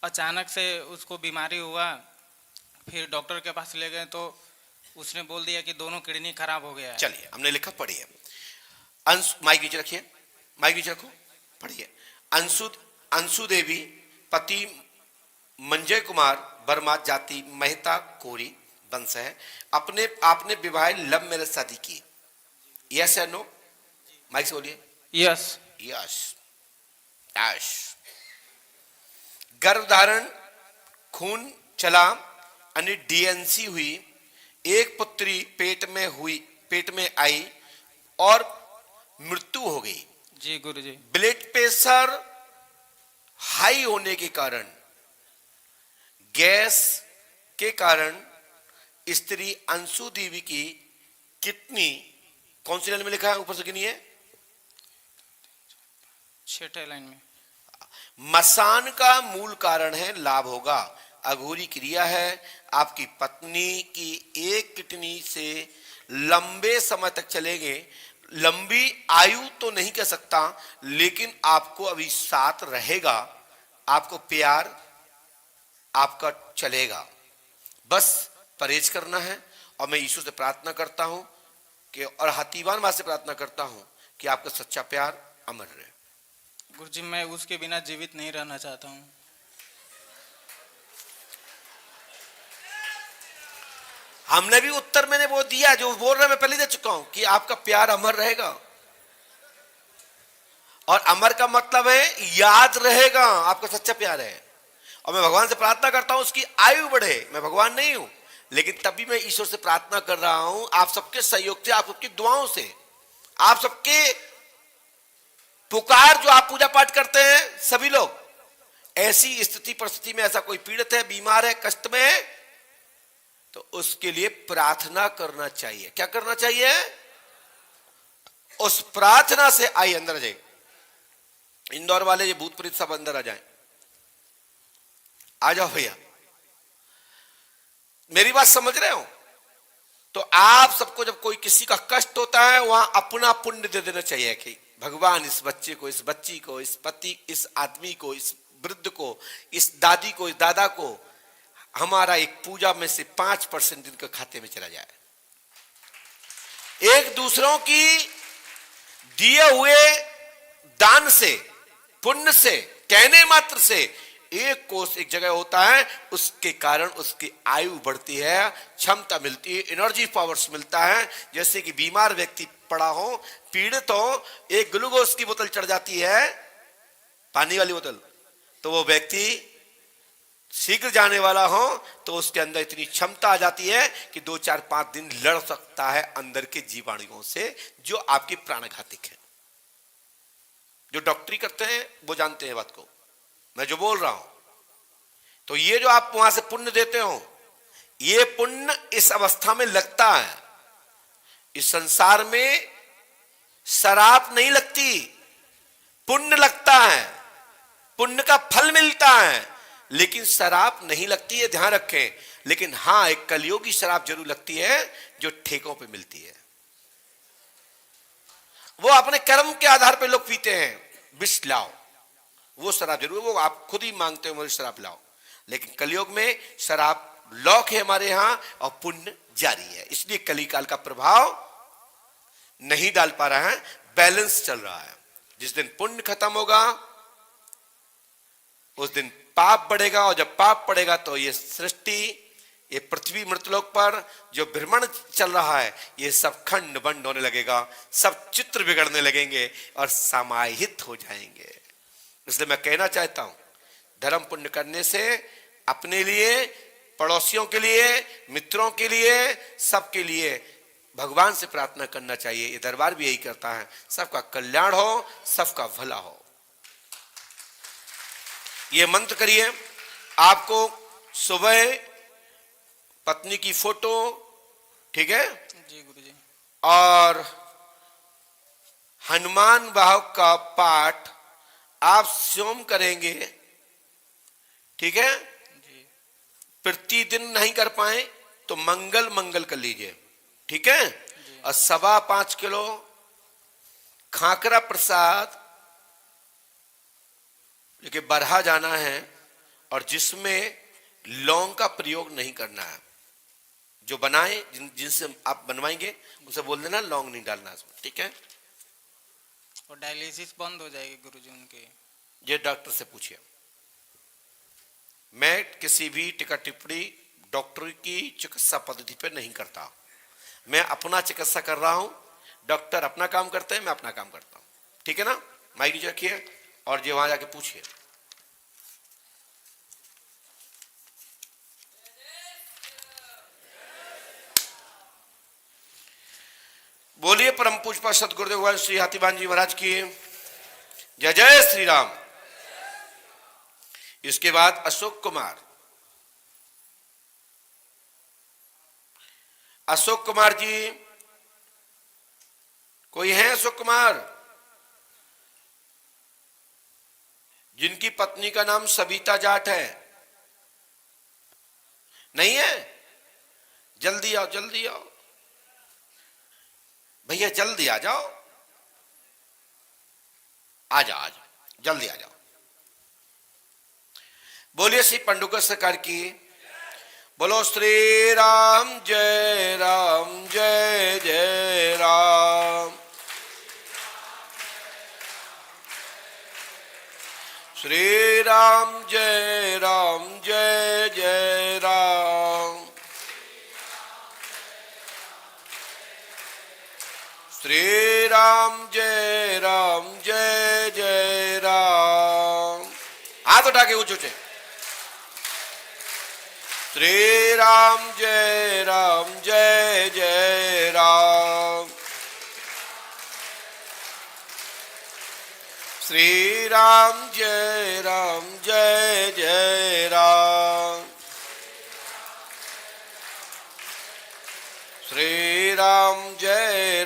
अचानक से उसको बीमारी हुआ, फिर डॉक्टर के पास ले गए तो उसने बोल दिया कि दोनों किडनी खराब हो गया है। चलिए, हमने लिखा, पढ़िए। माइक नीचे रखिए, माइक नीचे रखो, पढ़िए। अंशु देवी, पति मंजय कुमार वर्मा, जाति मेहता कोरी वंश है। आपने विवाह लव मैरिज शादी की, यस या नो? माइक से बोलिए। यस। Yes yes. गर्भधारण, खून चला, यानी डीएनसी हुई, एक पुत्री पेट में आई और मृत्यु हो गई। जी गुरुजी। ब्लड प्रेशर हाई होने के कारण, गैस के कारण स्त्री अंशु देवी की किडनी, कौन सी लाइन में लिखा है, ऊपर से गिनिए, 6 लाइन में। मसान का मूल कारण है, लाभ होगा। अघोरी क्रिया है, आपकी पत्नी की एक किडनी से लंबे समय तक चलेंगे। लंबी आयु तो नहीं कह सकता, लेकिन आपको अभी साथ रहेगा, आपको प्यार आपका चलेगा। बस परहेज करना है। और मैं ईश्वर से प्रार्थना करता हूं कि, और हाथीवान मां से प्रार्थना करता हूं कि आपका सच्चा प्यार अमर रहे। गुरुजी, मैं उसके बिना जीवित नहीं रहना चाहता हूं। हमने भी उत्तर मैंने वो दिया जो बोल रहा, मैं पहले दे चुका हूं कि आपका प्यार अमर रहेगा। और अमर का मतलब है याद रहेगा, आपका सच्चा प्यार है। और मैं भगवान से प्रार्थना करता हूं उसकी आयु बढ़े। मैं भगवान नहीं हूं, लेकिन तभी मैं ईश्वर से प्रार्थना कर रहा हूं, आप सबके सहयोग से, आप सबकी दुआओं से, आप सबके पुकार, जो आप पूजा पाठ करते हैं सभी लोग, ऐसी स्थिति परिस्थिति में ऐसा कोई पीड़ित है, बीमार है, कष्ट में है, तो उसके लिए प्रार्थना करना चाहिए। क्या करना चाहिए? उस प्रार्थना से आई अंदर आ जाए। इंदौर वाले ये भूत प्रेत सब अंदर आ जाए, आ जाओ भैया, मेरी बात समझ रहे हो? तो आप सबको जब कोई किसी का कष्ट होता है, वहां अपना पुण्य दे देना चाहिए कि भगवान इस बच्चे को, इस बच्ची को, इस पति, इस आदमी को, इस वृद्ध को, इस दादी को, इस दादा को, हमारा एक पूजा में से 5% इनके खाते में चला जाए। एक दूसरों की दिए हुए दान से, पुण्य से, कहने मात्र से एक कोष एक जगह होता है, उसके कारण उसकी आयु बढ़ती है, क्षमता मिलती है, एनर्जी पावर्स मिलता है। जैसे कि बीमार व्यक्ति पड़ा हो, पीड़ित हो, एक ग्लूकोज की बोतल चढ़ जाती है, पानी वाली बोतल, तो वो व्यक्ति शीघ्र जाने वाला हो, तो उसके अंदर इतनी क्षमता आ जाती है कि 2, 4, 5 दिन लड़ सकता है अंदर के जीवाणुओं से, जो आपकी प्राणघातिक है। जो डॉक्टरी करते हैं वो जानते हैं बात को। मैं जो बोल रहा हूं, तो ये जो आप वहां से पुण्य देते हो, ये पुण्य इस अवस्था में लगता है। इस संसार में शराब नहीं लगती, पुण्य लगता है, पुण्य का फल मिलता है, लेकिन शराब नहीं लगती है, ध्यान रखें। लेकिन हां, एक कलियोगी शराब जरूर लगती है जो ठेकों पे मिलती है। वो अपने कर्म के आधार पे लोग पीते हैं, विष लाओ, वो शराब जरूर, वो आप खुद ही मांगते हो मुझे शराब लाओ। लेकिन कलयुग में शराब लॉक है हमारे यहां और पुण्य जारी है, इसलिए कलिकाल का प्रभाव नहीं डाल पा रहा है, बैलेंस चल रहा है। जिस दिन पुण्य खत्म होगा उस दिन पाप बढ़ेगा, और जब पाप बढ़ेगा तो ये सृष्टि, ये पृथ्वी मृतलोक पर जो भ्रमण चल रहा है, ये सब खंड बंड होने लगेगा, सब चित्र बिगड़ने लगेंगे और समाहित हो जाएंगे। इसलिए मैं कहना चाहता हूं, धर्म पुण्य करने से अपने लिए, पड़ोसियों के लिए, मित्रों के लिए, सबके लिए भगवान से प्रार्थना करना चाहिए। ये दरबार भी यही करता है, सबका कल्याण हो, सबका भला हो। ये मंत्र करिए। आपको सुबह पत्नी की फोटो, ठीक है, जी गुरुजी, और हनुमान वाहक का पाठ आप स्वयं करेंगे, ठीक है। जी प्रतिदिन नहीं कर पाए तो मंगल कर लीजिए, ठीक है। और 5.25 किलो खाकरा प्रसाद लेके बरहा जाना है, और जिसमें लौंग का प्रयोग नहीं करना है। जो बनाए, जिनसे आप बनवाएंगे उनसे बोल देना लौंग नहीं डालना इसमें, ठीक है। और डायलिसिस बंद हो जाएगी गुरुजी उनके। ये डॉक्टर से पूछिए। मैं किसी भी टिका टिप्पणी डॉक्टर की चिकित्सा पद्धति पे नहीं करता, मैं अपना चिकित्सा कर रहा हूं। डॉक्टर अपना काम करते हैं, मैं अपना काम करता हूं, ठीक है ना। माइक नीचे रखिए और जो वहां जाके पूछिए। बोलिए परम पूज्य सतगुरुदेव भगवान श्री हाथीवान जी महाराज की जय जय श्री राम। इसके बाद अशोक कुमार। अशोक कुमार जी, कोई है अशोक कुमार? जिनकी पत्नी का नाम सविता जाट है? नहीं है? जल्दी आओ, जल्दी आओ भैया, जल्दी आ जाओ, आ जाओ, आ जाओ, जल्दी आ जाओ। बोलिए श्री पंडुका सरकार की। बोलो श्री राम जय जय राम। श्री राम जय जय राम। श्री राम जय जय राम। हाथ उठा के ऊंचे ऊंचे। श्री राम जय जय राम। श्री राम जय जय राम। श्री राम जय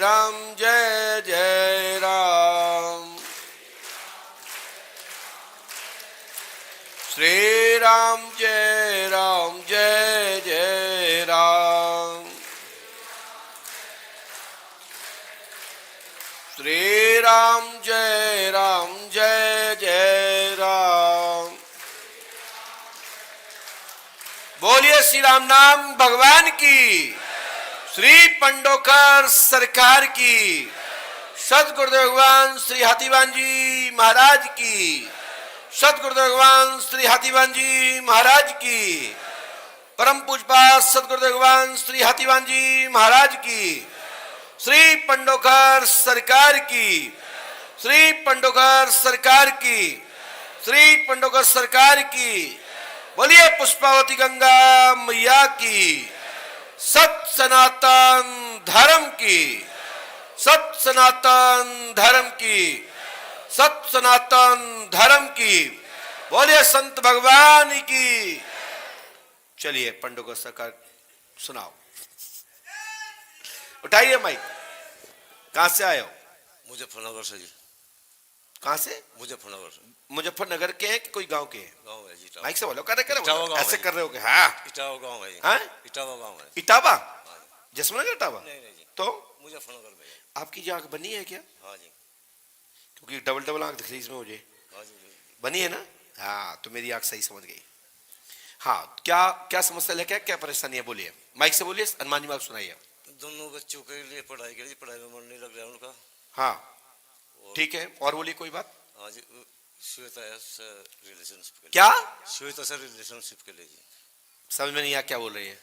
जय राम। श्री राम जय जय राम। श्री राम जय जय राम। बोलिए श्री राम नाम भगवान की, श्री पंडोकर सरकार की, सदगुरुदेव भगवान श्री हाथीवान जी महाराज की, सदगुरुदेव भगवान श्री हाथीवान जी महाराज की, परम पूज्य सदगुरुदेव भगवान श्री हाथीवान जी महाराज की, श्री पंडोकर सरकार की, श्री पंडोकर सरकार की, श्री पंडोकर सरकार की। बोलिए पुष्पावती गंगा मैया की, सत सनातन धर्म की, सत सनातन धर्म की, सत सनातन धर्म की। बोलिए संत भगवान की। चलिए पंडो को सरकार सुनाओ। उठाइए माइक। कहां से आए हो? मुजफ्फरनगर से जी। कहां से? मुजफ्फरनगर से। मुजफ्फरनगर के हैं कि कोई गांव के हैं? गाँव है जी। माइक से बोलो। करे इटावा गाँव ऐसे है। कर रहे हो कि हाँ इटावा गाँव है। हाँ? इटावा गाँव है। इटावा? जसमनगर इटावा? नहीं नहीं जी, तो मुजफ्फरनगर में है। आपकी जो आंख बनी है क्या? हाँ जी। क्योंकि डबल डबल आंख दिख रही इसमें मुझे। हाँ जी। बनी है ना? हाँ, तो मेरी आंख सही समझ गई। हाँ, क्या क्या समस्या लेके क्या परेशानी है? बोलिए, माइक से बोलिए, हनुमान जी बात सुनाइए। दोनों बच्चों के लिए पढ़ाई के लिए, पढ़ाई में मन नहीं लग रहा है उनका। हाँ ठीक है, और बोलिए कोई बात। हाँ जी, श्वेता से रिलेशनशिप के लिए। क्या? श्वेता से रिलेशनशिप के लिए जी। समझ में नहीं आया क्या बोल रही है।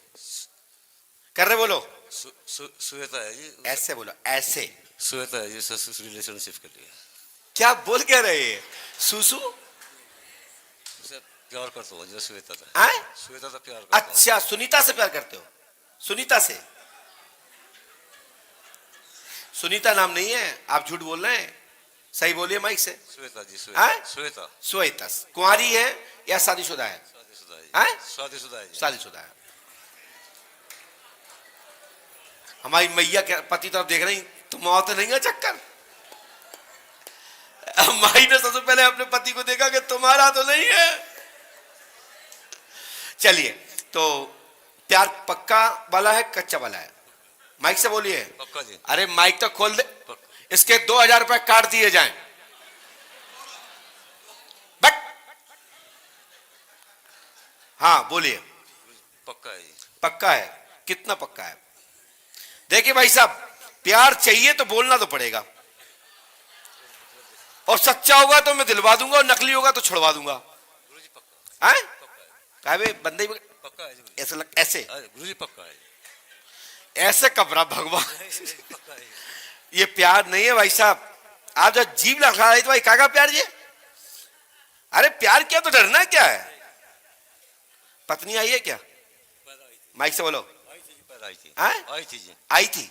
कर रहे बोलो। श्वेता है जी। ऐसे बोलो, ऐसे। श्वेता है जी रिलेशनशिप के लिए। क्या बोल क्या रहे हैं? सुसु उसे प्यार करता हूँ जी श्वेता से। श्वेता से प्यार करता हूँ। अच्छा, सुनीता से प्यार करते हो? सुनीता से? सुनीता नाम नहीं है, आप झूठ बोल रहे हैं। सही बोलिए माइक से। श्वेता जी। श्वेता। श्वेता कुंवारी है या शादीशुदा है? शादीशुदा है। शादीशुदा है। शादीशुदा है। हमारी मैया के पति तरफ देख रही, तुम आओ तो नहीं है चक्कर। माई ने सबसे पहले अपने पति को देखा कि तुम्हारा तो नहीं है। चलिए, तो प्यार पक्का वाला है कच्चा वाला है? माइक से बोलिए। पक्का जी। अरे माइक तो खोल दे। इसके 2000 रुपए काट दिए जाएं। बट हाँ बोलिए। पक्का है जी। पक्का है? कितना पक्का है? देखिए भाई साहब, प्यार चाहिए तो बोलना तो पड़ेगा, और सच्चा होगा तो मैं दिलवा दूंगा, और नकली होगा तो छुड़वा दूंगा। गुरुजी पक्का है? कहे बंदे पक्का है जी। ऐसे ऐसे गुरुजी पक्का है। ऐसे कबरा भगवान। ये प्यार नहीं है भाई साहब। आप जब जीव लगा रहे तो भाई काका प्यार ये? अरे प्यार किया तो डरना क्या है? पत्नी आई है क्या? माइक से बोलो। आई थी। आई थी जी। आई थी।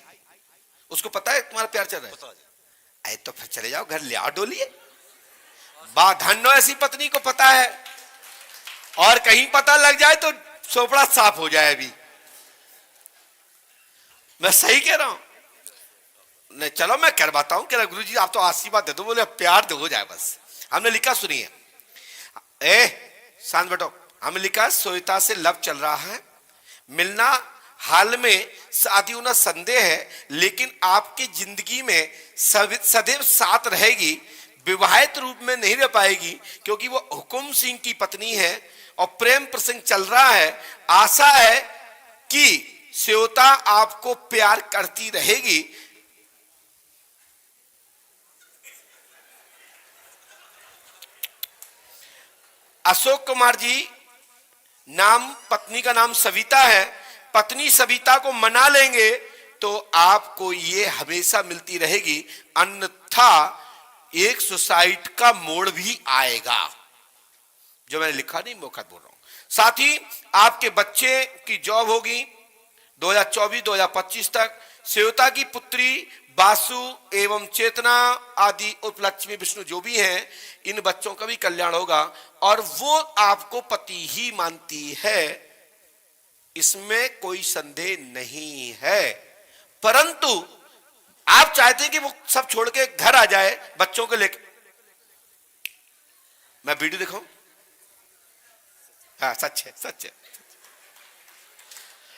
उसको पता है तुम्हारा प्यार चल रहा है? पता जी। अरे तो फिर चले जाओ घर, ले आओ डोलिए। धन्नो ऐसी पत्नी को पता है, और कहीं पता लग जाए तो सोपड़ा साफ हो जाए। अभी मैं सही कह रहा हूं? नहीं, चलो मैं करवाता हूं। कह गुरु जी आप तो आशीर्वाद दे दो। बोले प्यार दे हो जाए बस। हमने लिखा, सुनिए। शांत बैठो। हमने लिखा श्वेता से लव चल रहा है, मिलना हाल में शादी होना संदेह है, लेकिन आपकी जिंदगी में सदैव साथ रहेगी। विवाहित रूप में नहीं रह पाएगी क्योंकि वो हुकुम सिंह की पत्नी है, और प्रेम प्रसंग चल रहा है। आशा है कि श्वेता आपको प्यार करती रहेगी। अशोक कुमार जी नाम, पत्नी का नाम सविता है। पत्नी सविता को मना लेंगे तो आपको ये हमेशा मिलती रहेगी, अन्यथा एक सुसाइड का मोड़ भी आएगा। जो मैंने लिखा नहीं, मैं बोल रहा हूं। साथ ही आपके बच्चे की जॉब होगी 2024-2025 तक। श्वेता की पुत्री वासु एवं चेतना आदि उपलक्ष्मी विष्णु जो भी हैं, इन बच्चों का भी कल्याण होगा, और वो आपको पति ही मानती है, इसमें कोई संदेह नहीं है। परंतु आप चाहते हैं कि वो सब छोड़ के घर आ जाए बच्चों को लेकर। मैं वीडियो दिखाऊं? हाँ सच है, सच है।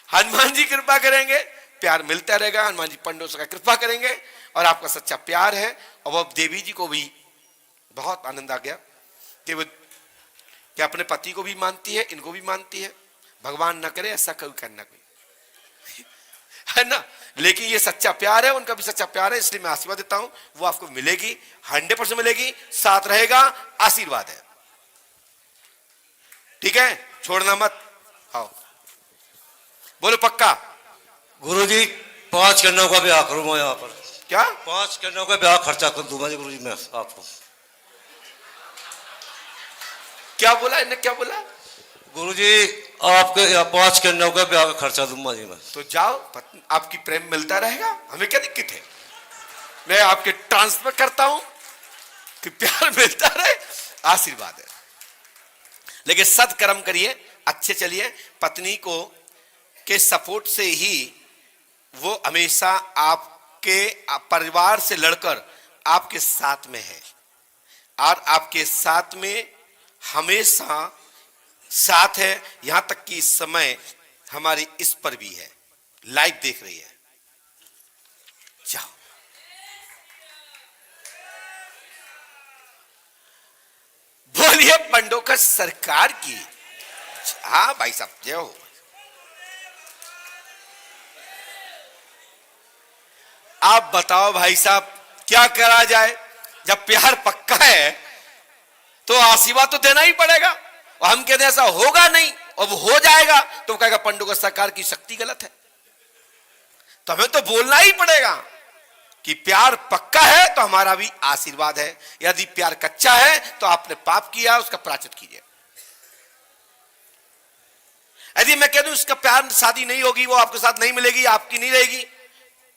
हनुमान जी कृपा करेंगे, प्यार मिलता रहेगा। हनुमान जी पंडों का कृपा करेंगे, और आपका सच्चा प्यार है। और वो देवी जी को भी बहुत आनंद आ गया कि वो कि अपने पति को भी मानती है, इनको भी मानती है। भगवान ना करे ऐसा कभी करना कोई है ना। लेकिन ये सच्चा प्यार है, उनका भी सच्चा प्यार है, इसलिए मैं आशीर्वाद देता हूं। वो आपको मिलेगी, 100% मिलेगी, साथ रहेगा, आशीर्वाद है। ठीक है, छोड़ना मत। आओ बोलो पक्का। गुरुजी 5 कन्याओं का ब्याह करूंगा यहाँ पर। क्या? 5 कन्याओं का ब्याह खर्चा कर दूंगा जी गुरुजी मैं आपको। क्या बोला इन्हें? क्या बोला? गुरुजी आपके यहाँ 5 कन्याओं का ब्याह का खर्चा दूंगा जी मैं। तो जाओ, आपकी प्रेम मिलता रहेगा, हमें क्या दिक्कत है। मैं आपके ट्रांसफर करता हूं कि प्यार मिलता रहे, आशीर्वाद है। लेकिन सत्कर्म करिए, अच्छे चलिए। पत्नी को के सपोर्ट से ही वो हमेशा आपके परिवार से लड़कर आपके साथ में है और आपके साथ में हमेशा साथ है। यहां तक कि इस समय हमारी इस पर भी है, लाइव देख रही है। जाओ, बोलिए पंडोकर सरकार की। हाँ भाई साहब, जय हो। आप बताओ भाई साहब, क्या करा जाए? जब प्यार पक्का है तो आशीर्वाद तो देना ही पड़ेगा। और हम कहते हैं ऐसा होगा नहीं और वो हो जाएगा, तो कहेगा पंडोकर सरकार की शक्ति गलत है। तो हमें तो बोलना ही पड़ेगा कि प्यार पक्का है तो हमारा भी आशीर्वाद है। यदि प्यार कच्चा है तो आपने पाप किया, उसका प्रायश्चित कीजिए। यदि मैं कह दूं इसका प्यार शादी नहीं होगी, वो आपके साथ नहीं मिलेगी, आपकी नहीं रहेगी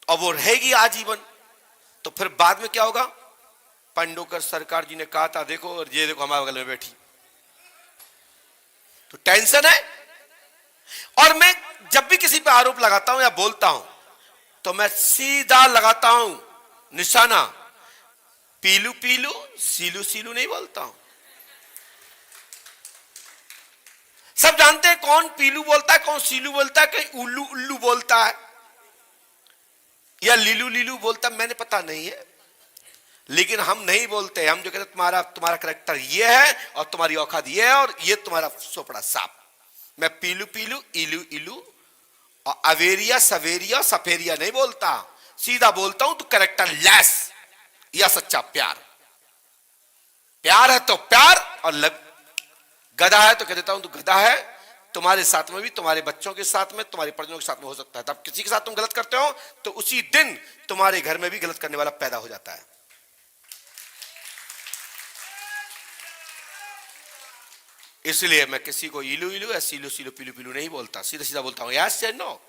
और वो रहेगी आजीवन, तो फिर बाद में क्या होगा? पंडोकर सरकार जी ने कहा था, देखो और ये देखो हमारे बगल में बैठी, तो टेंशन है। और मैं जब भी किसी पे आरोप लगाता हूं या बोलता हूं तो मैं सीधा लगाता हूं निशाना, पीलू पीलू सीलू सीलू नहीं बोलता हूं। सब जानते हैं कौन पीलू बोलता है, कौन सीलू बोलता है, कहीं उल्लू उल्लू बोलता है या लीलू लीलू बोलता, मैंने पता नहीं है। लेकिन हम नहीं बोलते, हम जो कहते तुम्हारा करेक्टर ये है और तुम्हारी औकात ये है और ये तुम्हारा सोपड़ा साफ। मैं पीलू पीलू इलू इलू और अवेरिया सवेरिया सफेरिया नहीं बोलता, सीधा बोलता हूं तो करेक्टर लेस या सच्चा प्यार। प्यार है तो प्यार, और गधा है तो कह देता हूं तो गधा है। तुम्हारे साथ में भी, तुम्हारे बच्चों के साथ में, तुम्हारे परिजनों के साथ में हो सकता है। तब किसी के साथ तुम गलत करते हो तो उसी दिन तुम्हारे घर में भी गलत करने वाला पैदा हो जाता है। इसलिए मैं किसी को इलू इलू या सीलू सीलू पीलू पीलू नहीं बोलता, सीधा सीधा बोलता हूं यस या नो।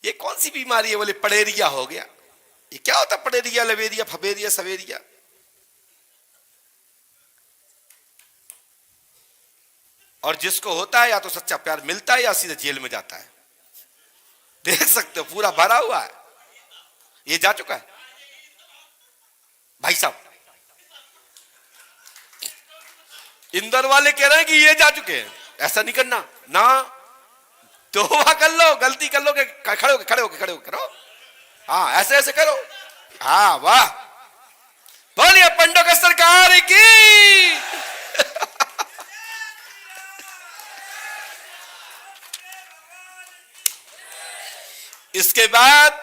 ये कौन सी बीमारी है? बोले पड़ेरिया हो गया। ये क्या होता है पड़ेरिया, लवेरिया, फबेरिया, सवेरिया? और जिसको होता है या तो सच्चा प्यार मिलता है या सीधे जेल में जाता है। देख सकते हो पूरा भरा हुआ है, ये जा चुका है भाई साहब। इंदौर वाले कह रहे हैं कि ये जा चुके हैं, ऐसा नहीं करना ना, तौबा कर लो, गलती कर लो, खड़े हो करो। हाँ ऐसे ऐसे करो। हाँ वाह, बोलिए पंडोकर सरकार की। इसके बाद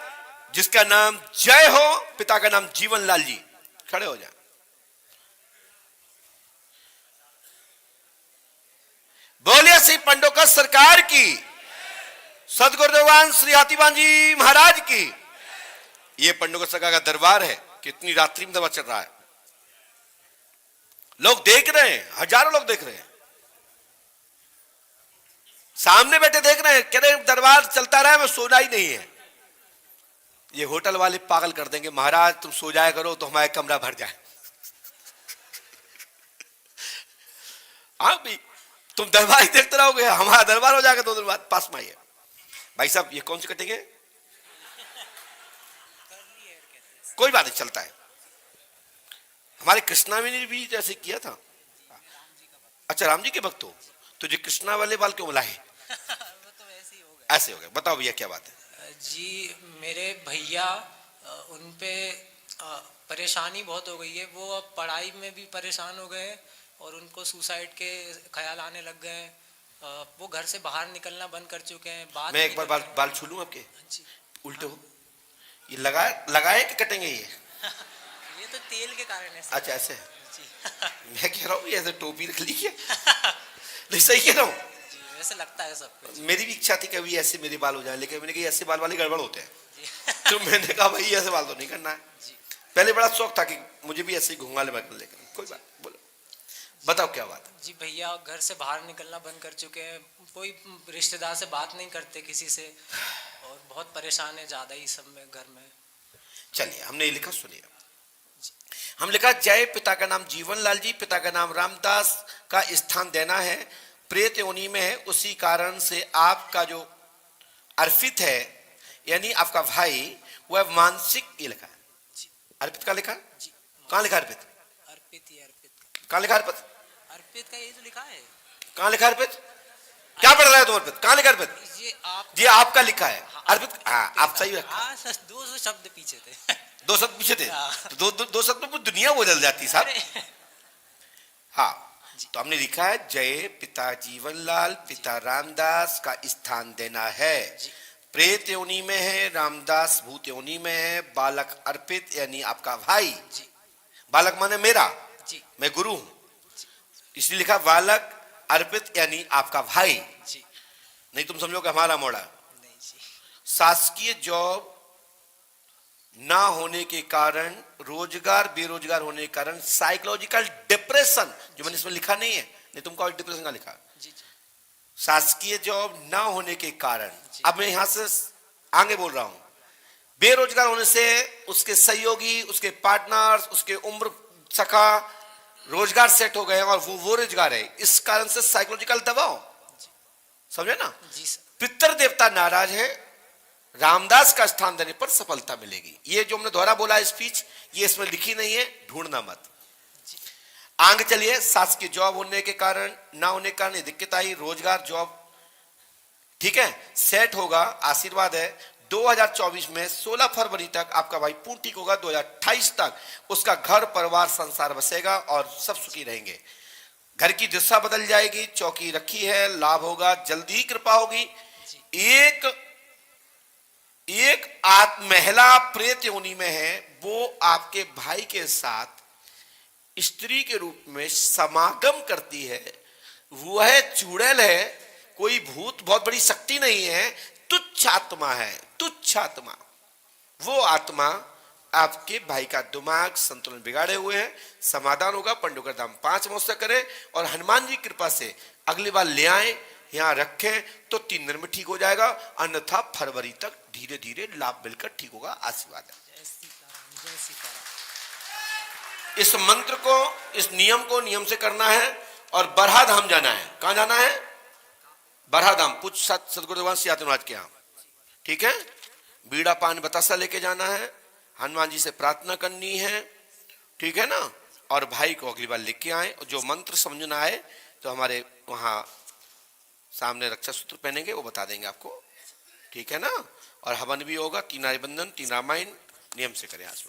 जिसका नाम जय हो, पिता का नाम जीवन लाल जी, खड़े हो जाए। बोलिए श्री पंडोकर सरकार की, सदगुरुदेवान श्री हाथीवान जी महाराज की। ये पंडोकर सरकार का दरबार है। कितनी रात्रि में दरबार चल रहा है, लोग देख रहे हैं, हजारों लोग देख रहे हैं, सामने बैठे देख रहे हैं, कह रहे हैं दरबार चलता रहा है, मैं सोना ही नहीं है। ये होटल वाले पागल कर देंगे, महाराज तुम सो जाया करो तो हमारा कमरा भर जाए। हाँ भी तुम दरबार ही देखते रहोगे, हमारा दरबार हो जाएगा 2 दिन बाद, पास में आइए। भाई साहब ये कौन सी कटेंगे? कोई बात नहीं, चलता है। हमारे कृष्णा ने भी जैसे किया था। अच्छा राम जी के भक्त हो तो जो कृष्णा वाले बाल क्यों बुलाए? ऐसे हो गए। बताओ भैया क्या बात है? जी मेरे भैया उन पे परेशानी बहुत हो गई है, वो अब पढ़ाई में भी परेशान हो गए और उनको सुसाइड के ख्याल आने लग गए हैं। वो घर से बाहर निकलना बंद कर चुके हैं। बात मैं एक बार बाल छू लूं आपके? उल्टे हो, ये लगाए कि कटेंगे ये? ये तो तेल के कारण है। अच्छा ऐसे है। मैं कह रहा हूँ ऐसे टोपी रख ली है। नहीं सही कह रहा हूँ, वैसे लगता है सब कुछ। मेरी भी इच्छा थी कभी ऐसे मेरे बाल हो जाए, लेकिन मैंने कहा ऐसे बाल वाले गड़बड़ होते हैं। तो मैंने कहा भाई ऐसे बाल तो नहीं करना है। पहले बड़ा शौक था कि मुझे भी ऐसे घुंघाले में कर, लेकिन कोई बात, बोलो बताओ क्या बात है? जी भैया घर से बाहर निकलना बंद कर चुके हैं, कोई रिश्तेदार से बात नहीं करते किसी से, और बहुत परेशान है ज़्यादा ही सब में घर में। चलिए हमने ये लिखा, सुनिए। हम लिखा जय, पिता का नाम जीवनलाल जी, पिता का नाम रामदास का स्थान देना है, प्रेत योनि में है, उसी कारण से आपका जो अर्पित है यानी आपका भाई वह मानसिक, ये लिखा है अर्पित का लिखा, कहाँ लिखा अर्पित, कहाँ लिखा अर्पित, अर्पित का ये जो लिखा है, कहाँ लिखा अर्पित, क्या पढ़ रहा है तुम अर्पित, कहाँ लिखा अर्पित, ये आपका लिखा है अर्पित, हाँ आप सही रखा, 200 शब्द पीछे थे। 2 शब्द पीछे थे, तो दो शब्द में पूरी दुनिया बदल जाती साहब। हाँ, तो हमने लिखा है जय, पिता जीवनलाल, पिता रामदास का स्थान देना है, प्रेत योनि में है, रामदास भूत योनि में है, बालक अर्पित यानी आपका भाई, बालक माने मेरा, मैं गुरु हूं, इसलिए लिखा बालक अर्पित यानी आपका भाई, नहीं तुम समझो कि हमारा मोड़ा। शासकीय जॉब ना होने के कारण, रोजगार बेरोजगार होने के कारण, साइकोलॉजिकल डिप्रेशन, जो मैंने इसमें लिखा नहीं है, नहीं तुमको डिप्रेशन का लिखा, शासकीय जॉब ना होने के कारण, अब मैं यहां से आगे बोल रहा हूं, बेरोजगार होने से उसके सहयोगी, उसके पार्टनर्स, उसके उम्र सखा रोजगार सेट हो गए और वो रोजगार है, इस कारण से साइकोलॉजिकल दबाव, समझे ना, पितर देवता नाराज है, रामदास का स्थान देने पर सफलता मिलेगी। ये जो हमने दोहरा बोला स्पीच, ये इसमें लिखी नहीं है, ढूंढना मत। आगे चलिए, शासकीय जॉब होने के कारण, ना होने के कारण ये दिक्कत आई, रोजगार जॉब ठीक है सेट होगा, आशीर्वाद है। 2024 में 16 फरवरी तक आपका भाई पूर्ण ठीक होगा, 2028 तक उसका घर परिवार संसार बसेगा और सब सुखी रहेंगे, घर की दिशा बदल जाएगी, चौकी रखी है, लाभ होगा, जल्दी ही कृपा होगी। एक महिला प्रेत योनि में है, वो आपके भाई के साथ स्त्री के रूप में समागम करती है, वह चुड़ैल है, कोई भूत बहुत बड़ी शक्ति नहीं है, तुच्छ आत्मा है, तुच्छ आत्मा। वो आत्मा आपके भाई का दिमाग संतुलन बिगाड़े हुए हैं, समाधान होगा। पंडोकर धाम 5 महोत्सव करें और हनुमान जी कृपा से अगली बार ले आए, यहाँ रखें तो 3 दिन में ठीक हो जाएगा, अन्यथा फरवरी तक धीरे धीरे लाभ मिलकर ठीक होगा। आशीर्वाद है। इस मंत्र को, इस नियम को नियम से करना है और बरहा धाम जाना है। कहां जाना है? बरहा धाम, पूछ सतगुरु देवान सियात महाराज के यहाँ, ठीक है। बीड़ा पान बतासा लेके जाना है, हनुमान जी से प्रार्थना करनी है, ठीक है ना। और भाई को अगली बार लिख के आए, जो मंत्र समझना आए तो हमारे वहां सामने रक्षा सूत्र पहनेंगे, वो बता देंगे आपको, ठीक है ना। और हवन भी होगा, 3 आर्य बंधन, 3 रामायण, नियम से करें आशीर्वाद।